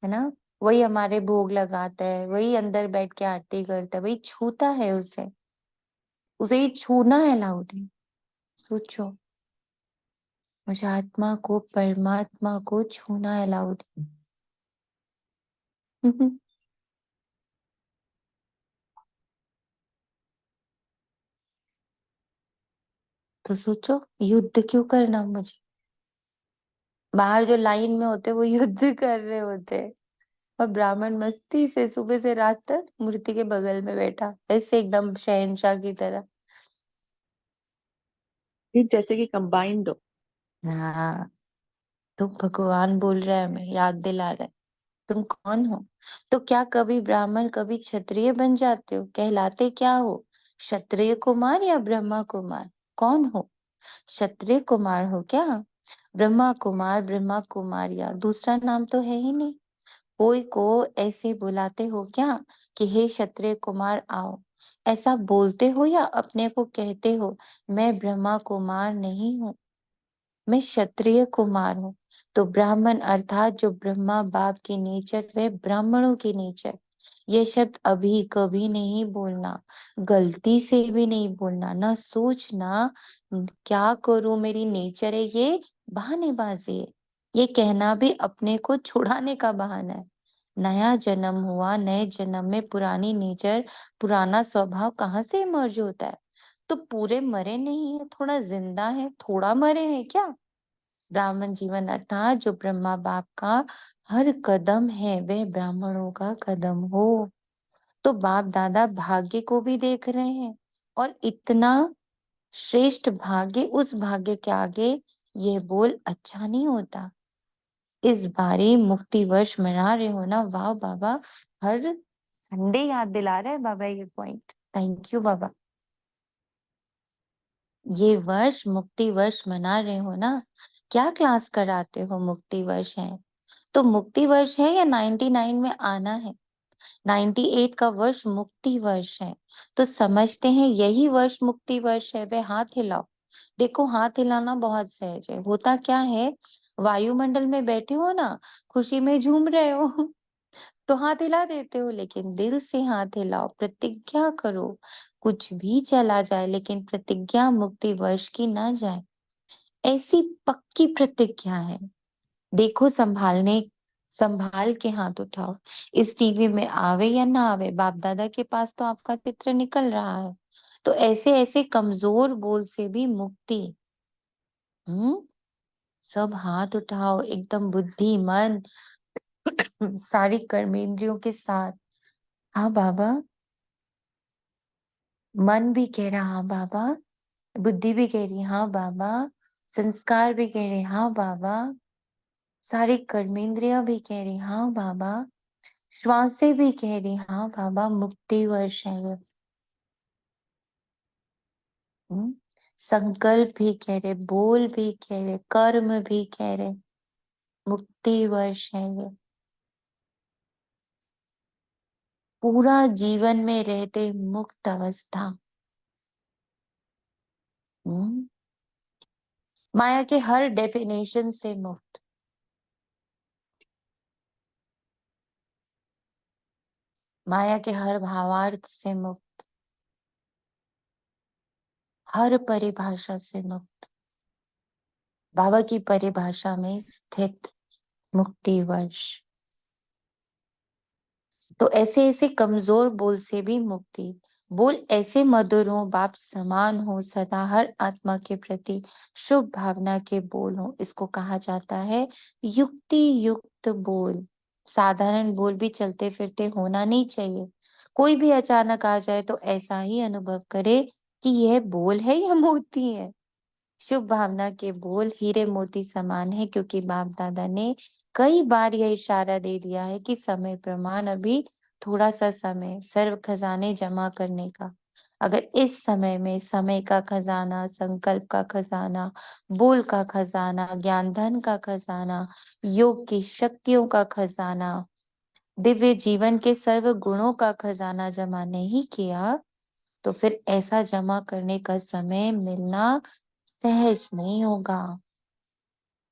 ना? वही हमारे भोग लगाता है, वही अंदर बैठ के आरती करता है, वही छूता है उसे। उसे ही छूना अलाउड है। सोचो, मुझे आत्मा को, परमात्मा को छूना अलाउड है। तो सोचो, युद्ध क्यों करना मुझे? बाहर जो लाइन में होते वो युद्ध कर रहे होते, और ब्राह्मण मस्ती से सुबह से रात तक मूर्ति के बगल में बैठा, ऐसे एकदम शहंशाह की तरह। ये जैसे कि कंबाइंड हो। हाँ, तो भगवान बोल रहा है, हमें याद दिला रहा है, तुम कौन हो? तो क्या कभी ब्राह्मण, कभी क्षत्रिय बन जाते हो? कहलाते क्या हो? क्षत्रिय कुमार या ब्रह्मा कुमार? कौन हो? क्षत्रिय कुमार हो क्या? ब्रह्मा कुमार, ब्रह्मा कुमार, या दूसरा नाम तो है ही नहीं। कोई को ऐसे बुलाते हो क्या कि हे क्षत्रिय कुमार आओ? ऐसा बोलते हो या अपने को कहते हो मैं ब्रह्मा कुमार नहीं हूँ, मैं क्षत्रिय कुमार हूँ? तो ब्राह्मण अर्थात जो ब्रह्मा बाप की नेचर, वे ब्राह्मणों की नेचर। ये शब्द अभी कभी नहीं बोलना, गलती से भी नहीं बोलना, ना सोचना क्या करूं मेरी नेचर है, ये बहानेबाजी है। ये कहना भी अपने को छुड़ाने का बहाना है। नया जन्म हुआ, नए जन्म में पुरानी नेचर, पुराना स्वभाव कहाँ से इमर्ज होता है? तो पूरे मरे नहीं है, थोड़ा जिंदा है, थोड़ा मरे हैं क्या? ब्राह्मण जीवन अर्थात जो ब्रह्मा बाप का हर कदम है, वह ब्राह्मणों का कदम हो। तो बाप दादा भाग्य को भी देख रहे हैं, और इतना श्रेष्ठ भाग्य, उस भाग्य के आगे ये बोल अच्छा नहीं होता। इस बारी मुक्ति वर्ष मना रहे हो ना? वाह बाबा, हर संडे याद दिला रहे हैं बाबा ये पॉइंट। थैंक यू बाबा। ये वर्ष मुक्ति वर्ष मना रहे हो ना? क्या क्लास कराते हो? मुक्ति वर्ष है तो मुक्ति वर्ष है, या 99 में आना है? 98 का वर्ष मुक्ति वर्ष है, तो समझते हैं यही वर्ष मुक्ति वर्ष है। वे हाथ हिलाओ। देखो, हाथ हिलाना बहुत सहज है। होता क्या है, वायुमंडल में बैठे हो ना, खुशी में झूम रहे हो तो हाथ हिला देते हो, लेकिन दिल से हाथ हिलाओ, प्रतिज्ञा करो। कुछ भी चला जाए, लेकिन प्रतिज्ञा मुक्ति वर्ष की ना जाए, ऐसी पक्की प्रतिज्ञा है। देखो, संभाल के हाथ उठाओ। इस टीवी में आवे या ना आवे, बाप दादा के पास तो आपका चित्र निकल रहा है। तो ऐसे ऐसे कमजोर बोल से भी मुक्ति। हम्म सब हाथ उठाओ, एकदम बुद्धि मन सारी कर्मेंद्रियों के साथ। हाँ बाबा, मन भी कह रहा हाँ बाबा, बुद्धि भी कह रही हाँ बाबा, संस्कार भी कह रहे हाँ बाबा, सारी कर्मेंद्रियां भी कह रही हाँ बाबा, श्वासें भी कह रही हाँ बाबा, मुक्ति वर्ष है ये। हम्म? संकल्प भी कह रहे, बोल भी कह रहे, कर्म भी कह रहे, मुक्ति वर्ष है ये। पूरा जीवन में रहते मुक्त अवस्था। हम्म? माया के हर डेफिनेशन से मुक्त। माया के हर भावार्थ से मुक्त, हर परिभाषा से मुक्त, बाबा की परिभाषा में स्थित मुक्ति वर्ष। तो ऐसे ऐसे कमजोर बोल से भी मुक्ति, बोल ऐसे मधुर हो, बाप समान हो, सदा हर आत्मा के प्रति शुभ भावना के बोल हो, इसको कहा जाता है युक्ति युक्त बोल। साधारण बोल भी चलते फिरते होना नहीं चाहिए। कोई भी अचानक आ जाए तो ऐसा ही अनुभव करे कि यह बोल है या मोती है। शुभ भावना के बोल हीरे मोती समान है, क्योंकि बाप दादा ने कई बार यह इशारा दे दिया है कि समय प्रमाण, अभी थोड़ा सा समय सर्व खजाने जमा करने का। अगर इस समय में समय का खजाना, संकल्प का खजाना, बोल का खजाना, ज्ञान धन का खजाना, योग की शक्तियों का खजाना, दिव्य जीवन के सर्व गुणों का खजाना जमा नहीं किया, तो फिर ऐसा जमा करने का समय मिलना सहज नहीं होगा।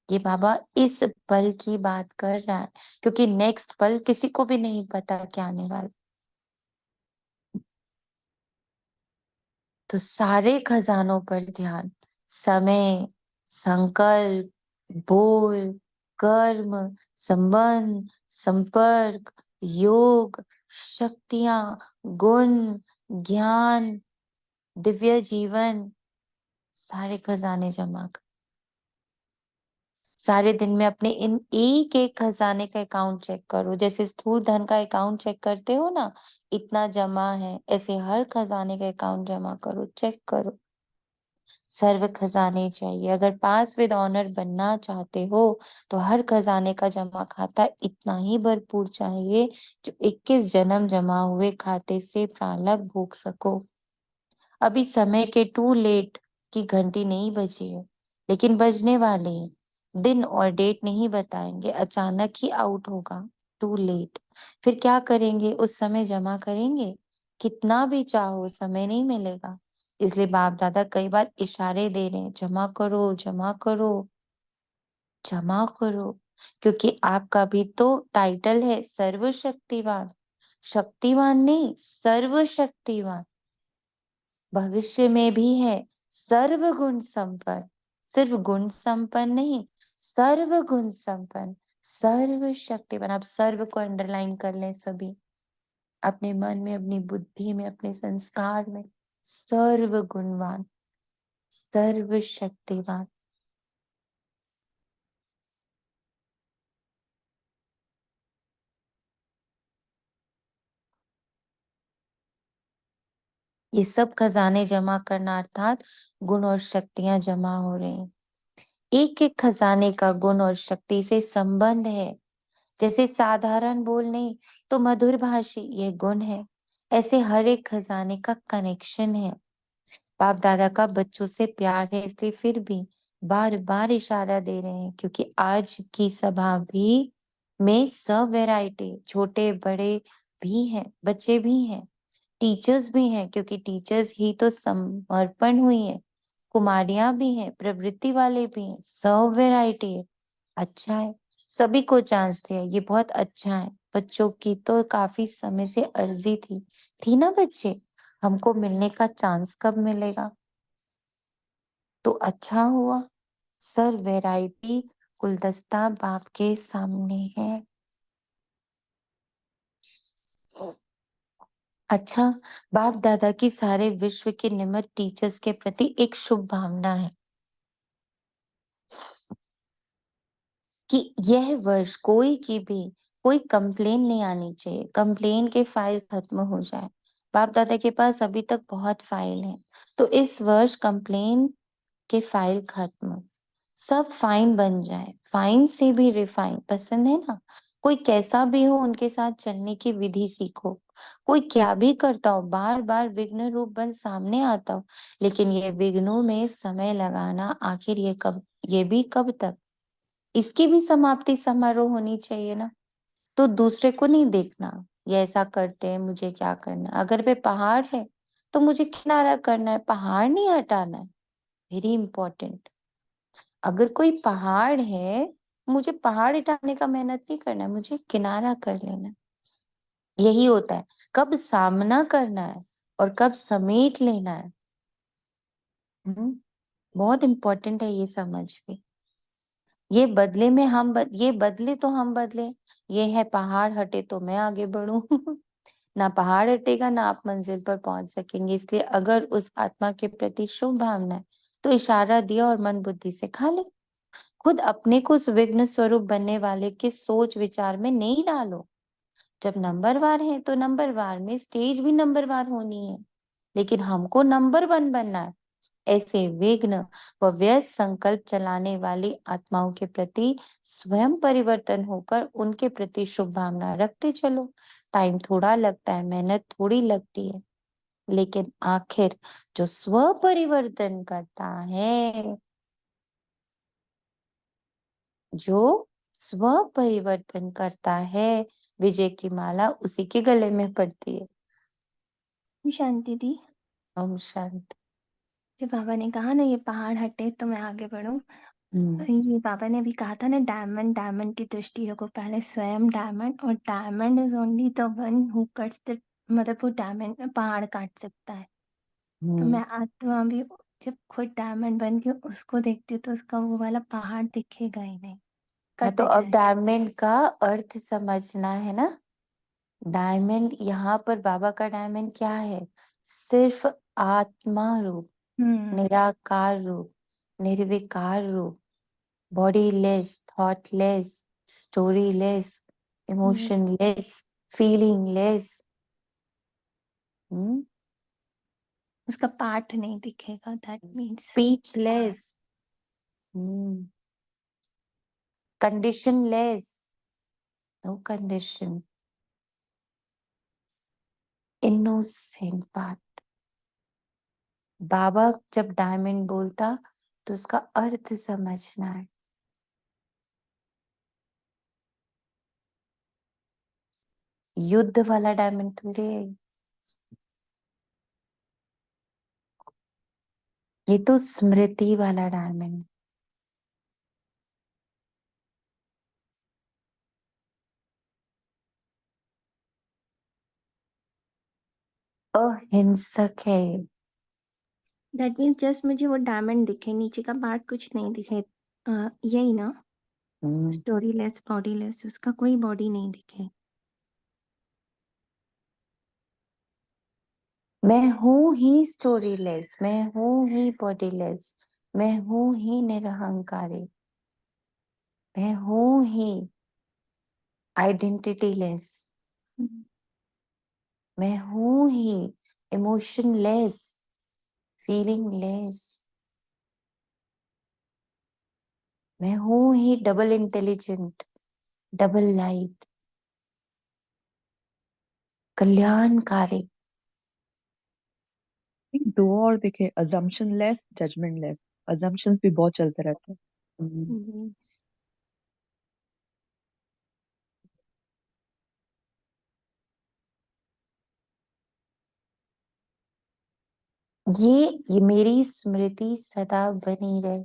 ये बाबा इस पल की बात कर रहा है, क्योंकि नेक्स्ट पल किसी को भी नहीं पता क्या आने वाला। तो सारे खजानों पर ध्यान, समय, संकल्प, बोल, कर्म, संबंध, संपर्क, योग, शक्तियां, गुण, ज्ञान, दिव्य जीवन, सारे खजाने जमा कर। सारे दिन में अपने इन एक एक खजाने का अकाउंट चेक करो। जैसे स्थूल धन का अकाउंट चेक करते हो ना, इतना जमा है, ऐसे हर खजाने का अकाउंट जमा करो, चेक करो। सर्व खजाने चाहिए। अगर पास विद ऑनर बनना चाहते हो तो हर खजाने का जमा खाता इतना ही भरपूर चाहिए जो 21 जन्म जमा हुए खाते से प्रारब्ध भोग सको। अभी समय के टू लेट की घंटी नहीं बजी है, लेकिन बजने वाले हैं। दिन और डेट नहीं बताएंगे, अचानक ही आउट होगा। Too late. फिर क्या करेंगे? उस समय जमा करेंगे? कितना भी चाहो समय नहीं मिलेगा। इसलिए बाप दादा कई बार इशारे दे रहे हैं, जमा करो, जमा करो, जमा करो। क्योंकि आपका भी तो टाइटल है सर्वशक्तिवान। शक्तिवान नहीं, सर्वशक्तिवान। भविष्य में भी है सर्व गुण संपन्न। सिर्फ गुण संपन्न नहीं, सर्व गुण संपन्न, सर्व शक्तिवान। आप सर्व को अंडरलाइन कर लें सभी, अपने मन में, अपनी बुद्धि में, अपने संस्कार में। सर्व गुणवान, सर्व शक्तिवान। ये सब खजाने जमा करना अर्थात गुण और शक्तियां जमा हो रही हैं। एक एक खजाने का गुण और शक्ति से संबंध है। जैसे साधारण बोल नहीं तो मधुर भाषी, ये गुण है। ऐसे हर एक खजाने का कनेक्शन है। बाप दादा का बच्चों से प्यार है, इसलिए फिर भी बार बार इशारा दे रहे हैं, क्योंकि आज की सभा भी में सब वैरायटी, छोटे बड़े भी हैं, बच्चे भी हैं, टीचर्स भी हैं, क्योंकि टीचर्स ही तो समर्पण हुई है। कुमारियां भी हैं, प्रवृत्ति वाले भी हैं, सब वैरायटी है। अच्छा है, सभी को चांस दिया, ये बहुत अच्छा है। बच्चों की तो काफी समय से अर्जी थी ना बच्चे, हमको मिलने का चांस कब मिलेगा? तो अच्छा हुआ, सर वैरायटी गुलदस्ता बाप के सामने है। अच्छा, बाप दादा की सारे विश्व के निमित्त टीचर्स के प्रति एक शुभ भावना है कि यह वर्ष कोई कंप्लेन नहीं आनी चाहिए, कंप्लेन के फाइल खत्म हो जाए। बाप दादा के पास अभी तक बहुत फाइल है, तो इस वर्ष कंप्लेन के फाइल खत्म, सब फाइन बन जाए। फाइन से भी रिफाइन पसंद है ना? कोई कैसा भी हो, उनके साथ चलने की विधि सीखो। कोई क्या भी करता हो, बार बार विघ्न रूप बन सामने आता हो, लेकिन ये विघ्नों में समय लगाना, आखिर ये भी कब तक? इसकी भी समाप्ति समारोह होनी चाहिए ना। तो दूसरे को नहीं देखना, ये ऐसा करते हैं, मुझे क्या करना है। अगर वे पहाड़ है तो मुझे किनारा करना है, पहाड़ नहीं हटाना है। Very important. अगर कोई पहाड़ है, मुझे पहाड़ हटाने का मेहनत नहीं करना है, मुझे किनारा कर लेना है। यही होता है, कब सामना करना है और कब समेट लेना है। बहुत इंपॉर्टेंट है ये समझ भी। ये बदले में ये बदले तो हम बदले, ये है पहाड़ हटे तो मैं आगे बढ़ूं। ना पहाड़ हटेगा ना आप मंजिल पर पहुंच सकेंगे। इसलिए अगर उस आत्मा के प्रति शुभ भावना है तो इशारा दिया और मन बुद्धि से खा ले। खुद अपने को उस विघ्न स्वरूप बनने वाले के सोच विचार में नहीं डालो। जब नंबरवार है तो नंबरवार में स्टेज भी नंबरवार होनी है, लेकिन हमको नंबर 1 बनना है। ऐसे विघ्न व व्यर्थ संकल्प चलाने वाली आत्माओं के प्रति स्वयं परिवर्तन होकर उनके प्रति शुभ भावना रखते चलो। टाइम थोड़ा लगता है, मेहनत थोड़ी लगती है, लेकिन आखिर जो स्व परिवर्तन करता है, जो स्व परिवर्तन करता है, विजय की माला उसी के गले में पड़ती है। शांति दी। ओम शांति। जो बाबा ने कहा ना ये पहाड़ हटे तो मैं आगे बढ़ूं, ये बाबा ने अभी कहा था ना, डायमंड, डायमंड की दृष्टि रखो पहले स्वयं डायमंड, और diamond is only the one who cuts the, मतलब वो डायमंड पहाड़ काट सकता है। तो मैं आत्मा भी जब खुद डायमंड बन के उसको देखती हूँ तो उसका वो वाला पहाड़ दिखेगा ही नहीं, हाँ, कट तो अब जाए। डायमंड का अर्थ समझना है ना। डायमंड, यहाँ पर बाबा का डायमंड क्या है? सिर्फ आत्मा रूप, निराकार रूप, निर्विकार रूप, bodyless, thoughtless, storyless, emotion less, feeling less, उसका पार्ट नहीं दिखेगा, that means speechless, conditionless, no condition, innocent part. बाबा जब डायमंड बोलता तो उसका अर्थ समझना है। युद्ध वाला डायमंड थोड़ी है ये, तो स्मृति वाला डायमंड। अहिंसक है। दैट मीन्स जस्ट मुझे वो डायमंड दिखे, नीचे का पार्ट कुछ नहीं दिखे। यही ना, स्टोरी लेस, बॉडी लेस, उसका कोई बॉडी नहीं दिखे। मैं हूं ही स्टोरी लेस, मैं हूं ही बॉडी लेस, मैं हूं ही निरहंकारी, मैं हूं ही आइडेंटिटी लेस, मैं हूं ही इमोशन लेस, फीलिंग लेस, मैं हूं ही डबल इंटेलिजेंट, डबल लाइट, कल्याणकारी। दो और देखे, assumption less, judgement less. Assumptions भी बहुत चलते रहते हैं। ये मेरी स्मृति सदा बनी रहे।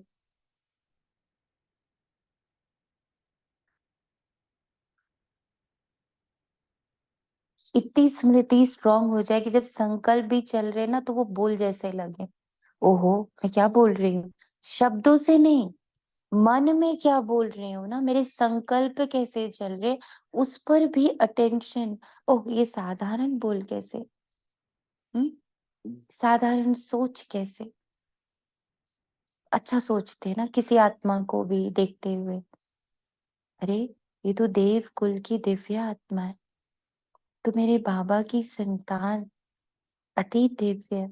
इतनी स्मृति स्ट्रांग हो जाए कि जब संकल्प भी चल रहे ना तो वो बोल जैसे लगे। ओहो, मैं क्या बोल रही हूँ, शब्दों से नहीं, मन में क्या बोल रही हूँ ना, मेरे संकल्प कैसे चल रहे, उस पर भी अटेंशन। ओह, ये साधारण बोल कैसे, साधारण सोच कैसे। अच्छा सोचते ना किसी आत्मा को भी देखते हुए, अरे ये तो देव कुल की दिव्य आत्मा है, तो मेरे बाबा की संतान, अति दिव्य,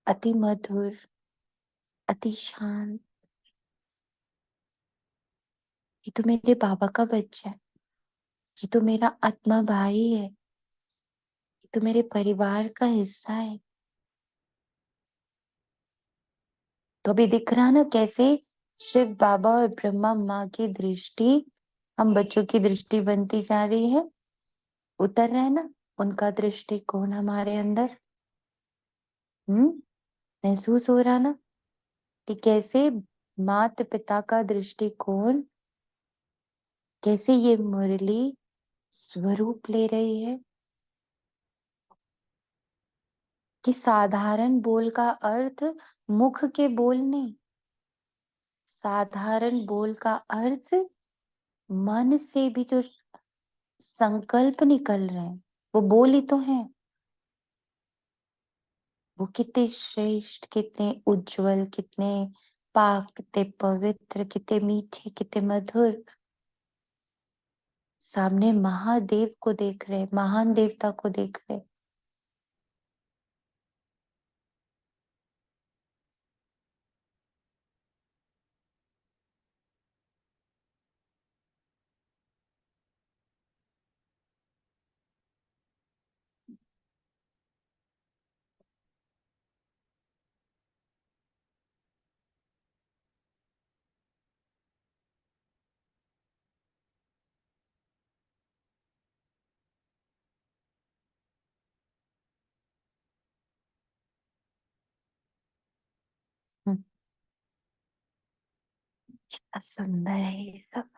अति मधुर, अति शांत, ये तो मेरे बाबा का बच्चा है, ये तो मेरा आत्मा भाई है, ये तो मेरे परिवार का हिस्सा है। तो अभी दिख रहा ना कैसे शिव बाबा और ब्रह्मा माँ की दृष्टि हम बच्चों की दृष्टि बनती जा रही है, उतर रहा है ना उनका दृष्टिकोण हमारे अंदर। महसूस हो रहा ना कि कैसे माता पिता का दृष्टिकोण, कैसे ये मुरली स्वरूप ले रही है कि साधारण बोल का अर्थ मुख के बोल नहीं, साधारण बोल का अर्थ मन से भी जो संकल्प निकल रहे हैं वो बोल ही तो है। वो कितने श्रेष्ठ, कितने उज्जवल, कितने पाक, कितने पवित्र, कितने मीठे, कितने मधुर। सामने महादेव को देख रहे, महान देवता को देख रहे। क्या सुंदर है ये सब।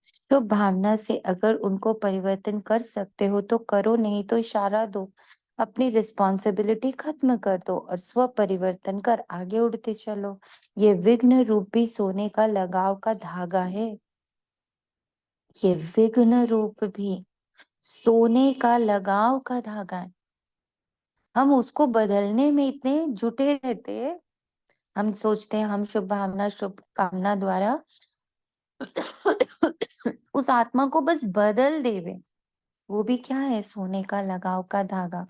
शुभ भावना से अगर उनको परिवर्तन कर सकते हो तो करो, नहीं तो इशारा दो। अपनी रिस्पॉन्सिबिलिटी खत्म कर दो और स्व परिवर्तन कर आगे उड़ते चलो। ये विघ्न रूपी सोने का लगाव का धागा है। ये विघ्न रूप भी सोने का लगाव का धागा है। हम उसको बदलने में इतने जुटे रहते हैं। हम सोचते हैं हम शुभ भावना, शुभ कामना द्वारा उस आत्मा को बस बदल देवे। वो भी क्या है? सोने का लगाव का धागा।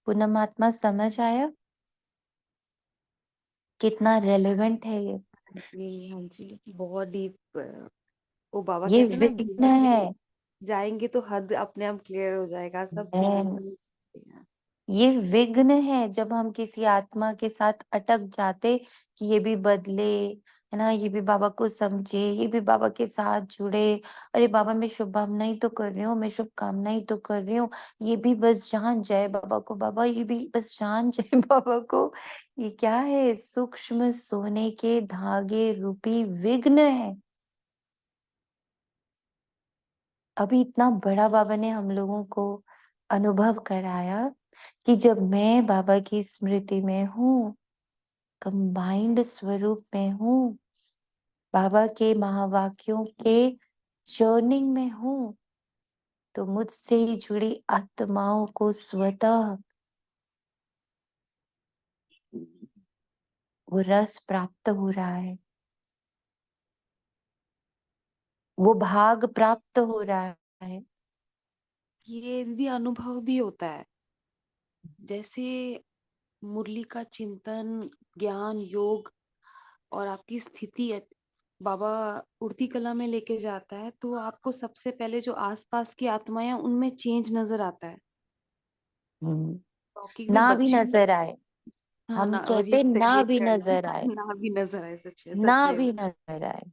पूनम आत्मा समझ आया कितना रेलेवेंट है ये? जी हाँ जी, बहुत डीप। वो बाबा ये कहते हैं ना, विघ्न गहर है। में जाएंगे तो हद अपने आप क्लियर हो जाएगा, सब चीजें समझ Yes. सकते हैं। ये विघ्न है जब हम किसी आत्मा के साथ अटक जाते कि ये भी बदले, है ना, ये भी बाबा को समझे, ये भी बाबा के साथ जुड़े। अरे बाबा मैं शुभ भावना ही तो कर रही हूँ, मैं शुभ कामना ही तो कर रही हूँ, ये भी बस जान जाए बाबा को, बाबा ये भी बस जान जाए बाबा को। ये क्या है? सूक्ष्म सोने के धागे रूपी विघ्न है। अभी इतना बड़ा बाबा ने हम लोगों को अनुभव कराया कि जब मैं बाबा की स्मृति में हूँ, कंबाइंड स्वरूप में हूँ, बाबा के महावाक्यों के चर्निंग में हूँ, तो मुझसे ही जुड़ी आत्माओं को स्वतः वो रस प्राप्त हो रहा है, वो भाग प्राप्त हो रहा है। ये दीदी अनुभव भी होता है, जैसे मुरली का चिंतन, ज्ञान, योग और आपकी स्थिति है, बाबा उड़ती कला में लेके जाता है, तो आपको सबसे पहले जो आसपास की आत्माएं हैं उनमें चेंज नजर आता है। लौकिक में ना भी बच्चे, नजर आए, हाँ हम ना, और ये कहते ना रिलेट भी कर रहे नजर हैं आए, ना भी नजर आए, ना सच में। भी नजर आए,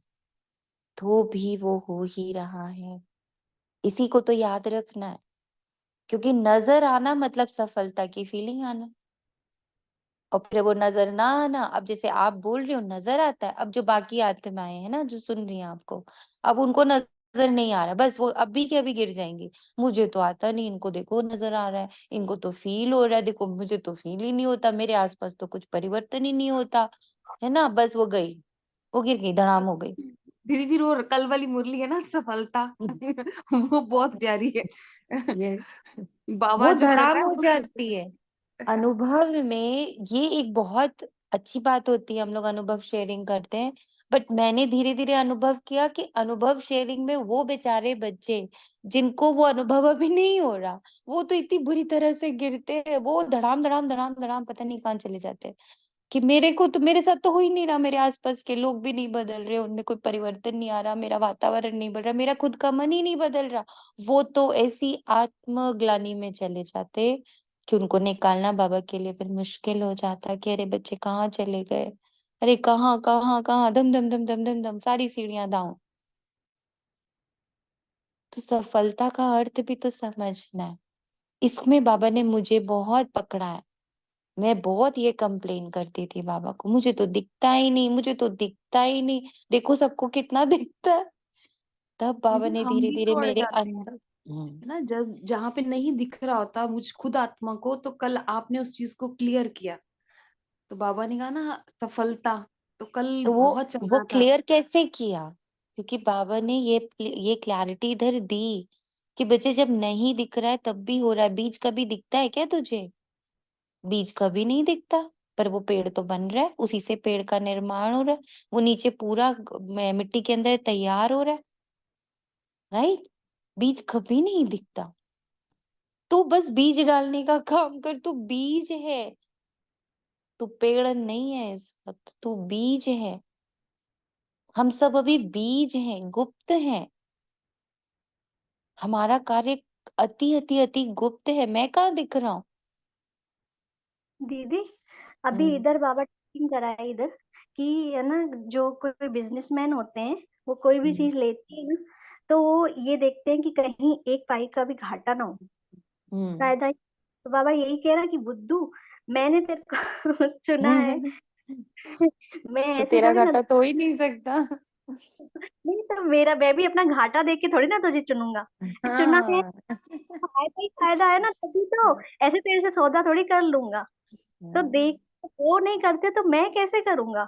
तो भी वो हो ही रहा है। इसी को तो याद रखना है, क्योंकि नजर आना मतलब सफलता की फीलिंग आना। और फिर वो नजर ना आना, अब जैसे आप बोल रहे हो नजर आता है, अब जो बाकी आत्माएं हैं ना जो सुन रही हैं आपको, अब उनको नजर नहीं आ रहा, बस वो अभी के अभी गिर जाएंगी। मुझे तो आता नहीं, इनको देखो नजर आ रहा है, इनको तो फील हो रहा है, देखो मुझे तो फील ही नहीं होता, मेरे आसपास तो कुछ परिवर्तन ही नहीं होता, है ना, बस वो गई, वो गिर गई, धड़ाम हो गई। दीदी फिर वो कल वाली मुरली है ना, सफलता वो बहुत प्यारी है। यस, बाबा वो जो कर धड़ाम रहा है हो वो जाती है। अनुभव में ये एक बहुत अच्छी बात होती है, हम लोग अनुभव शेयरिंग करते हैं। बट मैंने धीरे धीरे अनुभव किया कि अनुभव शेयरिंग में वो बेचारे बच्चे जिनको वो अनुभव अभी नहीं हो रहा, वो तो इतनी बुरी तरह से गिरते हैं, वो धड़ाम धड़ाम धड़ाम धड़ाम पता नहीं कहाँ चले जाते हैं। कि मेरे को तो, मेरे साथ तो हो ही नहीं रहा, मेरे आसपास के लोग भी नहीं बदल रहे, उनमें कोई परिवर्तन नहीं आ रहा, मेरा वातावरण नहीं बदल रहा, मेरा खुद का मन ही नहीं बदल रहा। वो तो ऐसी आत्मग्लानि में चले जाते कि उनको निकालना बाबा के लिए फिर मुश्किल हो जाता कि अरे बच्चे कहाँ चले गए, अरे कहाँ कहाँ कहाँ, धम धम धम धम धम धम सारी सीढ़ियां डाउन। तो सफलता का अर्थ भी तो समझना है। इसमें बाबा ने मुझे बहुत पकड़ा है। मैं बहुत ये कंप्लेन करती थी बाबा को, मुझे तो दिखता ही नहीं, मुझे तो दिखता ही नहीं, देखो सबको कितना दिखता है। तब बाबा दीदी ने हम धीरे भी धीरे तो अड़ मेरे जाते हैं। अंदर, है ना, जब जहाँ पे नहीं दिख रहा होता मुझ खुद आत्मा को, तो कल आपने उस चीज को क्लियर किया, तो बाबा ने कहा ना सफलता, तो कल तो बहुत चल वो रहा था। क्लियर कैसे किया? क्योंकि बाबा ने ये क्लैरिटी इधर दी कि बच्चे जब नहीं दिख रहा है तब भी हो रहा है। बीज कभी दिखता है क्या तुझे? बीज कभी नहीं दिखता, पर वो पेड़ तो बन रहा है, उसी से पेड़ का निर्माण हो रहा है, वो नीचे पूरा मिट्टी के अंदर तैयार हो रहा है, राइट? बीज कभी नहीं दिखता। तू बस बीज डालने का काम कर, तू बीज है, तू पेड़ नहीं है इस वक्त, तू बीज है। हम सब अभी बीज हैं, गुप्त हैं। हमारा कार्य अति अति अति गुप्त है। मैं कहाँ दिख रहा हूँ? दीदी, अभी हम्म इधर बाबा टीचिंग कराए इधर कि है ना, जो कोई बिजनेसमैन होते हैं वो कोई भी हम्म चीज लेते हैं ना, तो वो ये देखते हैं कि कहीं एक पाई का भी घाटा ना हो, हम्म शायद आई। तो बाबा यही कह रहा कि बुद्धू, मैंने तेरे को चुना है। मैं तो ऐसे तेरा थोड़ी ना, घाटा तो हो ही नहीं सकता। नहीं तो मेरा, मैं भी अपना घाटा देख के थोड़ी ना तुझे चुनूंगा, चुना है, हाँ। फायदा ही फायदा है ना, तभी तो ऐसे तेरे से सौदा थोड़ी कर लूंगा। तो देख, वो नहीं करते तो मैं कैसे करूंगा?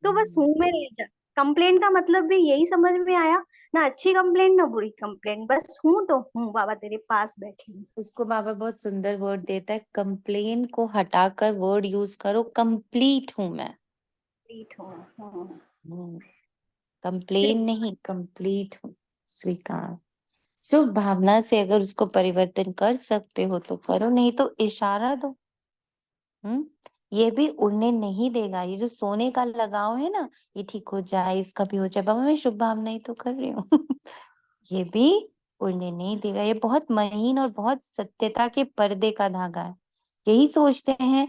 तो बस हूं में रह जा। कंप्लेंट का मतलब भी यही समझ में आया, ना अच्छी कंप्लेंट ना बुरी कंप्लेंट, बस हूं तो हूं, बाबा तेरे पास बैठी हूँ। उसको बाबा बहुत सुंदर वर्ड देता है, कंप्लेन को हटाकर वर्ड यूज करो, कंप्लीट हूं मैं। ठीक हूँ। श्री कंप्लेन नहीं, कंप्लीट हूँ। स्वीकार। शुभ भावना से अगर उसको परिवर्तन कर सकते हो तो करो, नहीं तो इशारा दो। हम्म ये भी उड़ने नहीं देगा। ये जो सोने का लगाव है ना, ये ठीक हो जाए, इसका भी हो जाए, बाबा मैं शुभ भावना ही तो कर रही हूँ। ये भी उड़ने नहीं देगा। ये बहुत महीन और बहुत सत्यता के पर्दे का धागा है। यही सोचते हैं,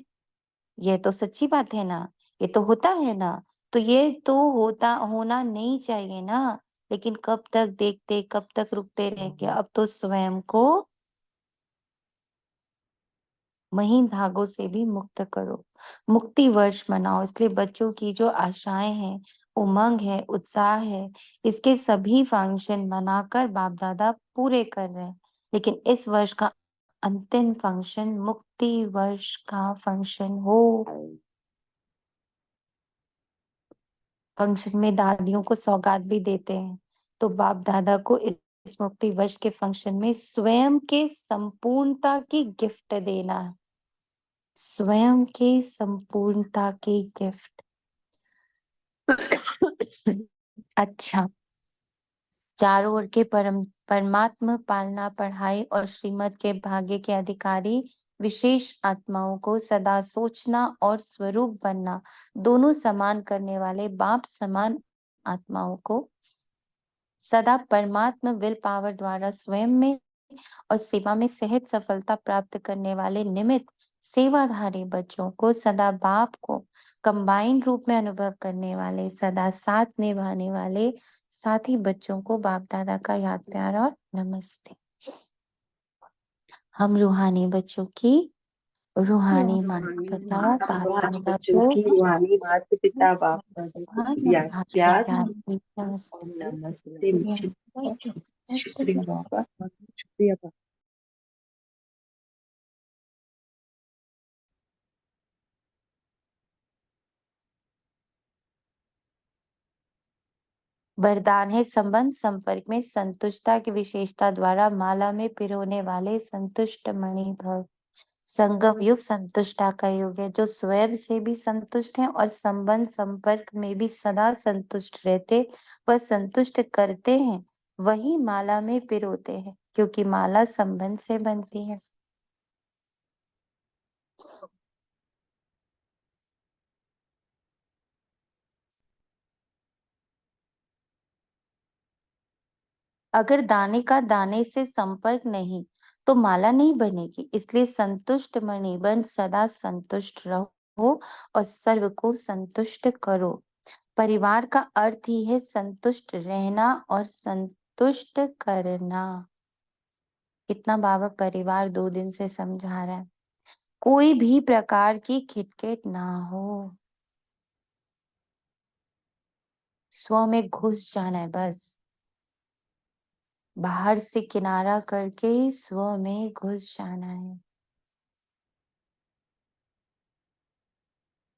ये तो सच्ची बात है ना, ये तो होता है ना, तो ये तो होता होना नहीं चाहिए ना। लेकिन कब तक देखते, कब तक रुकते रहेंगे? अब तो स्वयं को महीन धागों से भी मुक्त करो, मुक्ति वर्ष मनाओ। इसलिए बच्चों की जो आशाएं हैं, उमंग है, उत्साह है, इसके सभी फंक्शन मनाकर बाप दादा पूरे कर रहे हैं। लेकिन इस वर्ष का अंतिम फंक्शन मुक्ति वर्ष का फंक्शन हो। फंक्शन में दादियों को सौगात भी देते हैं, तो बाप दादा को इस मुक्ति वर्ष के फंक्शन में स्वयं के संपूर्णता की गिफ्ट देना है। स्वयं के संपूर्णता की गिफ्ट। अच्छा, चारों ओर के परमात्मा पालना, पढ़ाई और श्रीमत के भाग्य के अधिकारी विशेष आत्माओं को सदा सोचना और स्वरूप बनना दोनों समान करने वाले बाप समान आत्माओं को सदा परमात्मा विल पावर द्वारा स्वयं में और सेवा में सहज सफलता प्राप्त करने वाले निमित्त सेवाधारी बच्चों को सदा बाप को कंबाइंड रूप में अनुभव करने वाले सदा साथ निभाने वाले साथी बच्चों को बाप दादा का याद प्यार और नमस्ते। हम रूहानी बच्चों की रूहानी माता पिता बाप रूहानी दादा बच्चों को की रूहानी माता पिता बाप दादा को याद प्यार और नमस्ते। नमस्ते। शुक्रिया बाबा। शुक्रिया बाबा। वरदान है संबंध संपर्क में संतुष्टता की विशेषता द्वारा माला में पिरोने वाले संतुष्ट मणि भव। संगम युग संतुष्टता का युग है। जो स्वयं से भी संतुष्ट है और संबंध संपर्क में भी सदा संतुष्ट रहते व संतुष्ट करते हैं, वही माला में पिरोते हैं, क्योंकि माला संबंध से बनती है। अगर दाने का दाने से संपर्क नहीं तो माला नहीं बनेगी। इसलिए संतुष्ट मणि बन सदा संतुष्ट रहो और सर्व को संतुष्ट करो। परिवार का अर्थ ही है संतुष्ट रहना और संतुष्ट करना। कितना बाबा परिवार 2 दिन से समझा रहा है। कोई भी प्रकार की खिटखिट ना हो, स्व में घुस जाना है बस। बाहर से किनारा करके स्व में घुस जाना है।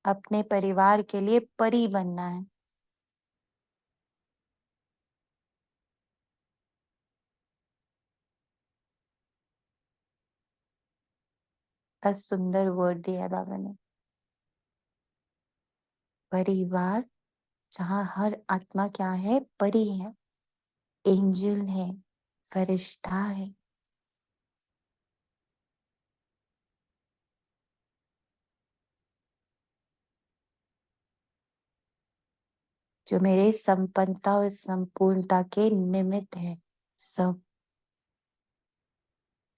अपने परिवार के लिए परी बनना है। बहुत सुंदर वर्ड दिया है बाबा ने। परिवार, जहाँ हर आत्मा क्या है? परी है, एंजल है, फरिश्ता है। जो मेरे संपन्नता और संपूर्णता के निमित्त है। सब,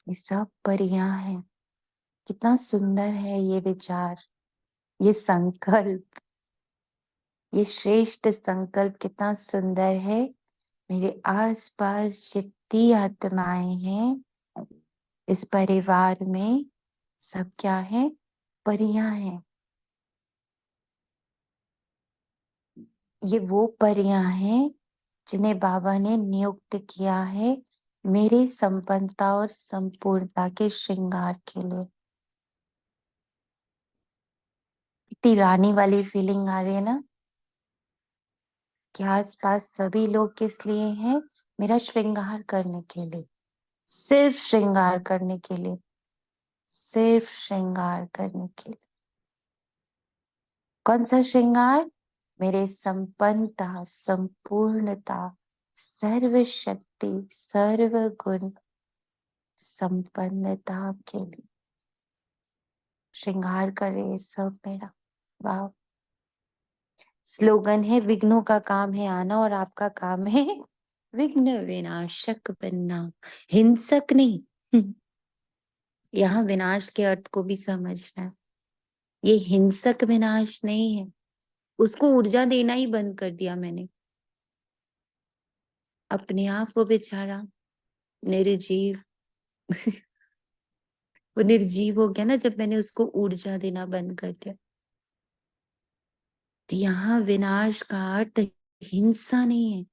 ये सब परियां हैं। कितना सुंदर है ये विचार, ये संकल्प, ये श्रेष्ठ संकल्प कितना सुंदर है। मेरे आसपास जितनी आत्माएं हैं इस परिवार में, सब क्या है? परियां हैं। ये वो परियां हैं जिन्हें बाबा ने नियुक्त किया है मेरे संपन्नता और संपूर्णता के श्रृंगार के लिए। इतनी रानी वाली फीलिंग आ रही है ना कि आसपास सभी लोग किस लिए हैं? मेरा श्रृंगार करने के लिए, सिर्फ श्रृंगार करने के लिए, सिर्फ श्रृंगार करने के लिए। कौन सा श्रृंगार? मेरे संपन्नता, संपूर्णता, सर्वशक्ति, सर्वगुण संपन्नता के लिए श्रृंगार करे सब मेरा। वाह। स्लोगन है, विघ्नों का काम है आना और आपका काम है विघ्न विनाशक बनना, हिंसक नहीं। यहाँ विनाश के अर्थ को भी समझना है। ये हिंसक विनाश नहीं है, उसको ऊर्जा देना ही बंद कर दिया मैंने। अपने आप वो बेचारा निर्जीव वो निर्जीव हो गया ना जब मैंने उसको ऊर्जा देना बंद कर दिया। तो यहाँ विनाश का अर्थ हिंसा नहीं है।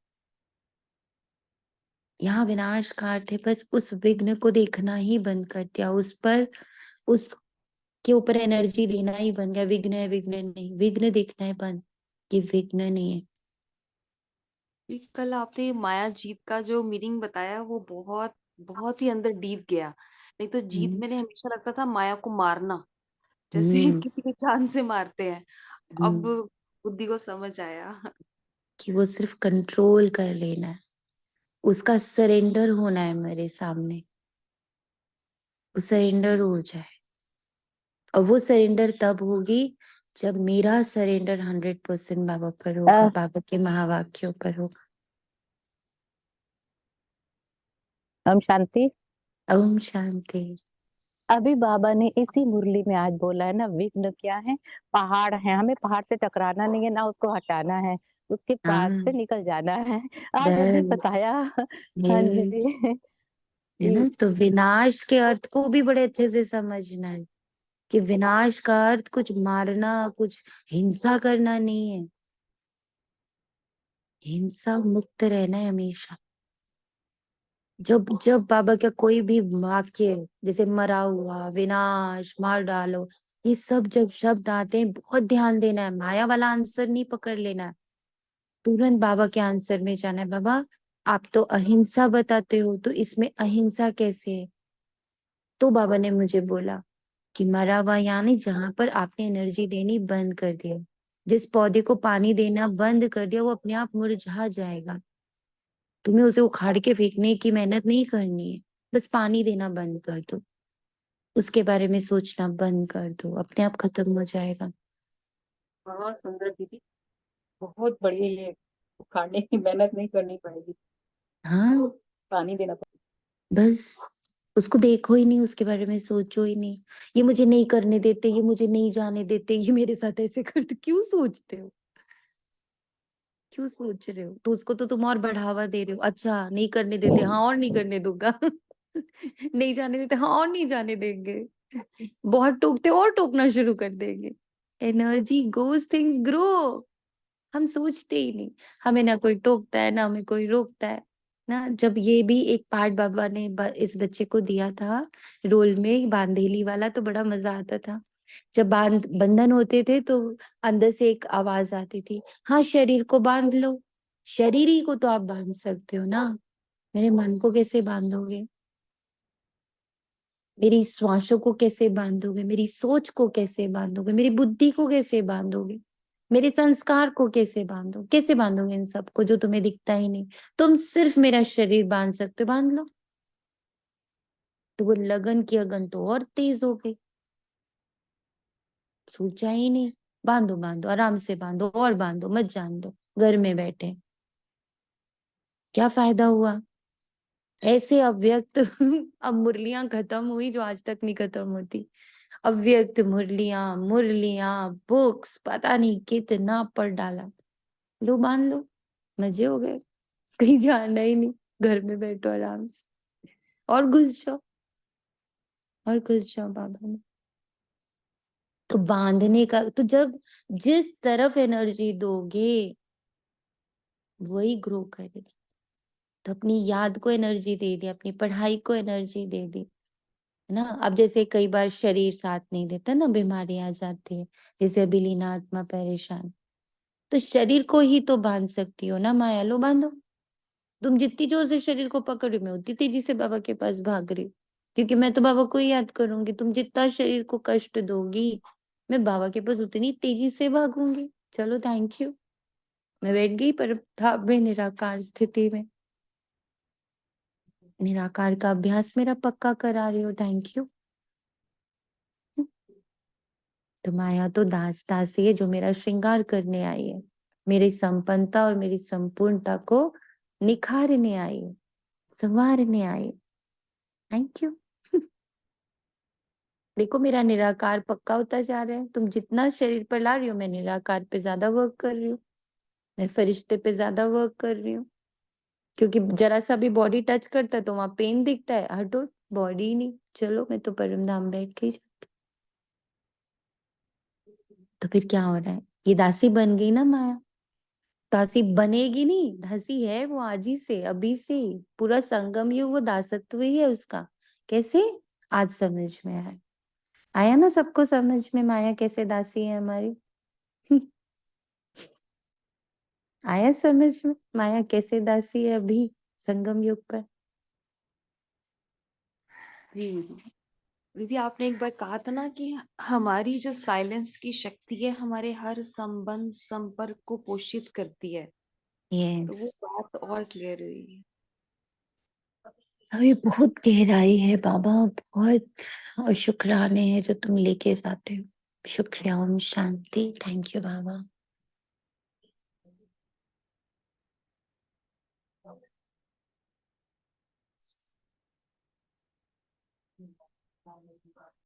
यहाँ विनाश का अर्थ है बस उस विघ्न को देखना ही बंद कर दिया, उस पर, उसके ऊपर एनर्जी देना ही बंद गया। विघ्न है, विघ्न नहीं, विघ्न देखना है बंद, ये विघ्न नहीं है। कल आपने माया जीत का जो मीनिंग बताया वो बहुत बहुत ही अंदर डीप गया। नहीं तो जीत मैंने हमेशा लगता था माया को मारना, जैसे हम्म किसी को जान से मारते हैं। अब हम्म, बुद्धि को समझ आया। कि वो सिर्फ कंट्रोल कर लेना है, उसका सरेंडर होना है मेरे सामने, वो सरेंडर हो जाए। और वो सरेंडर तब होगी जब मेरा सरेंडर 100% बाबा पर होगा, बाबा के महावाक्यों पर होगा। ओम शांति। ओम शांति। अभी बाबा ने इसी मुरली में आज बोला है ना, विघ्न क्या है? पहाड़ है, हमें पहाड़ से टकराना नहीं है ना, उसको हटाना है, उसके पास से हाँ, निकल जाना है। आज अभी बस, बताया। हाँ यस, जी। है कि ना। तो विनाश के अर्थ को भी बड़े अच्छे से समझना है कि विनाश का अर्थ कुछ मारना, कुछ हिंसा करना नहीं है। हिंसा मुक्त रहना है हमेशा। जब जब बाबा का कोई भी वाक्य, जैसे मरा हुआ, विनाश, मार डालो, ये सब जब शब्द आते हैं बहुत ध्यान देना है। माया वाला आंसर नहीं पकड़ लेना है, तुरंत बाबा के आंसर में जाना है। बाबा आप तो अहिंसा बताते हो, तो इसमें अहिंसा कैसे है? तो बाबा ने मुझे बोला कि मरा हुआ यानी जहां पर आपने एनर्जी देनी बंद कर दिया, जिस पौधे को पानी देना बंद कर दिया, वो अपने आप मुरझा जाएगा। तुम्हें उसे उखाड़ के फेंकने की मेहनत नहीं करनी है, बस पानी देना बंद कर दो, उसके बारे में सोचना बंद कर दो, अपने आप खत्म हो जाएगा। बहुत सुंदर दीदी, बहुत बढ़िया। ये उखाड़ने की मेहनत नहीं करनी पड़ेगी, हाँ, पानी देना पड़ेगा। बस उसको देखो ही नहीं, उसके बारे में सोचो ही नहीं। ये मुझे नहीं करने देते, ये मुझे नहीं जाने देते, ये मेरे साथ ऐसे करते, क्यों सोचते हो? क्यों सोच रहे हो? तो उसको तो तुम और बढ़ावा दे रहे हो। अच्छा नहीं करने देते, हाँ और नहीं करने दूंगा। नहीं जाने देते, हाँ और नहीं जाने देंगे। बहुत टोकते और टोकना शुरू कर देंगे। Energy goes, things grow. हम सोचते ही नहीं, हमें ना कोई टोकता है ना हमें कोई रोकता है, ना, जब ये भी एक पार्ट बाबा ने इस बच्चे को दिया था रोल में, बांधेली वाला, तो बड़ा मजा आता था। जब बंधन होते थे तो अंदर से एक आवाज आती थी, हाँ शरीर को बांध लो। शरीर ही को तो आप बांध सकते हो ना, मेरे मन को कैसे बांधोगे? मेरी श्वासों को कैसे बांधोगे? मेरी सोच को कैसे बांधोगे? मेरी बुद्धि को कैसे बांधोगे? मेरे संस्कार को कैसे बांधोगे? कैसे बांधोगे इन सबको जो तुम्हें दिखता ही नहीं? तुम सिर्फ मेरा शरीर बांध सकते हो, बांध लो। तो वो लगन की अगन तो और तेज हो गई, सोचा ही नहीं। बांधो बांधो, आराम से बांधो, और बांधो, मत जान दो घर में बैठे। क्या फायदा हुआ? ऐसे अव्यक्त अब मुरलियां खत्म हुई जो आज तक नहीं खत्म होती। अव्यक्त मुरलियां, मुरलियां, बुक्स, पता नहीं कितना पढ़ डाला। लो बांध लो, मजे हो गए, कहीं जाना ही नहीं, घर में बैठो आराम से, और घुस जाओ, और घुस जाओ बाबा में। तो बांधने का तो जब जिस तरफ एनर्जी दोगे वही ग्रो करेगी। तो अपनी याद को एनर्जी दे दी, अपनी पढ़ाई को एनर्जी दे दी, है ना। अब जैसे कई बार शरीर साथ नहीं देता ना, बीमारी आ जाती है, जैसे अभी लीना आत्मा परेशान, तो शरीर को ही तो बांध सकती हो ना माया, लो बांधो। तुम जितनी जोर से शरीर को पकड़ रही हो, मैं उतनी तेजी से बाबा के पास भाग रही हूँ, क्योंकि मैं तो बाबा को ही याद करूंगी। तुम जितना शरीर को कष्ट दोगी, मैं बाबा के पास उतनी तेजी से भागूंगी। चलो थैंक यू। मैं बैठ गई पर था मैं निराकार स्थिति में, निराकार का अभ्यास मेरा पक्का करा रही हो, थैंक यू। तो माया तो दास दासी है जो मेरा श्रृंगार करने आई है, मेरी संपन्नता और मेरी संपूर्णता को निखारने आई है, संवारने आई है। Thank you. देखो मेरा निराकार पक्का होता जा रहा है। तुम जितना शरीर पर ला रही हो, मैं निराकार पे ज्यादा वर्क कर रही हूँ, मैं फरिश्ते पे ज्यादा वर्क कर रही हूँ। क्योंकि जरा सा भी बॉडी टच करता है तो वहां पेन दिखता है, हटो, बॉडी ही नहीं, चलो मैं तो परम धाम बैठ के ही जाती। तो फिर क्या हो रहा है? ये दासी बन गई ना माया। दासी बनेगी नहीं, दासी है वो आज ही से, अभी से ही। पूरा संगम युग वो दासत्व ही है उसका। कैसे? आज समझ में आया। आया ना सबको समझ में माया कैसे दासी है हमारी? आया समझ में माया कैसे दासी है अभी संगम युग पर? जी दीदी, आपने एक बार कहा था ना कि हमारी जो साइलेंस की शक्ति है हमारे हर संबंध संपर्क को पोषित करती है, तो वो यस, बात और क्लियर हुई। अभी बहुत गहराई है बाबा, बहुत, और शुक्राने हैं जो तुम लेके जाते हो। शुक्रिया, Om Shanti, thank you Baba.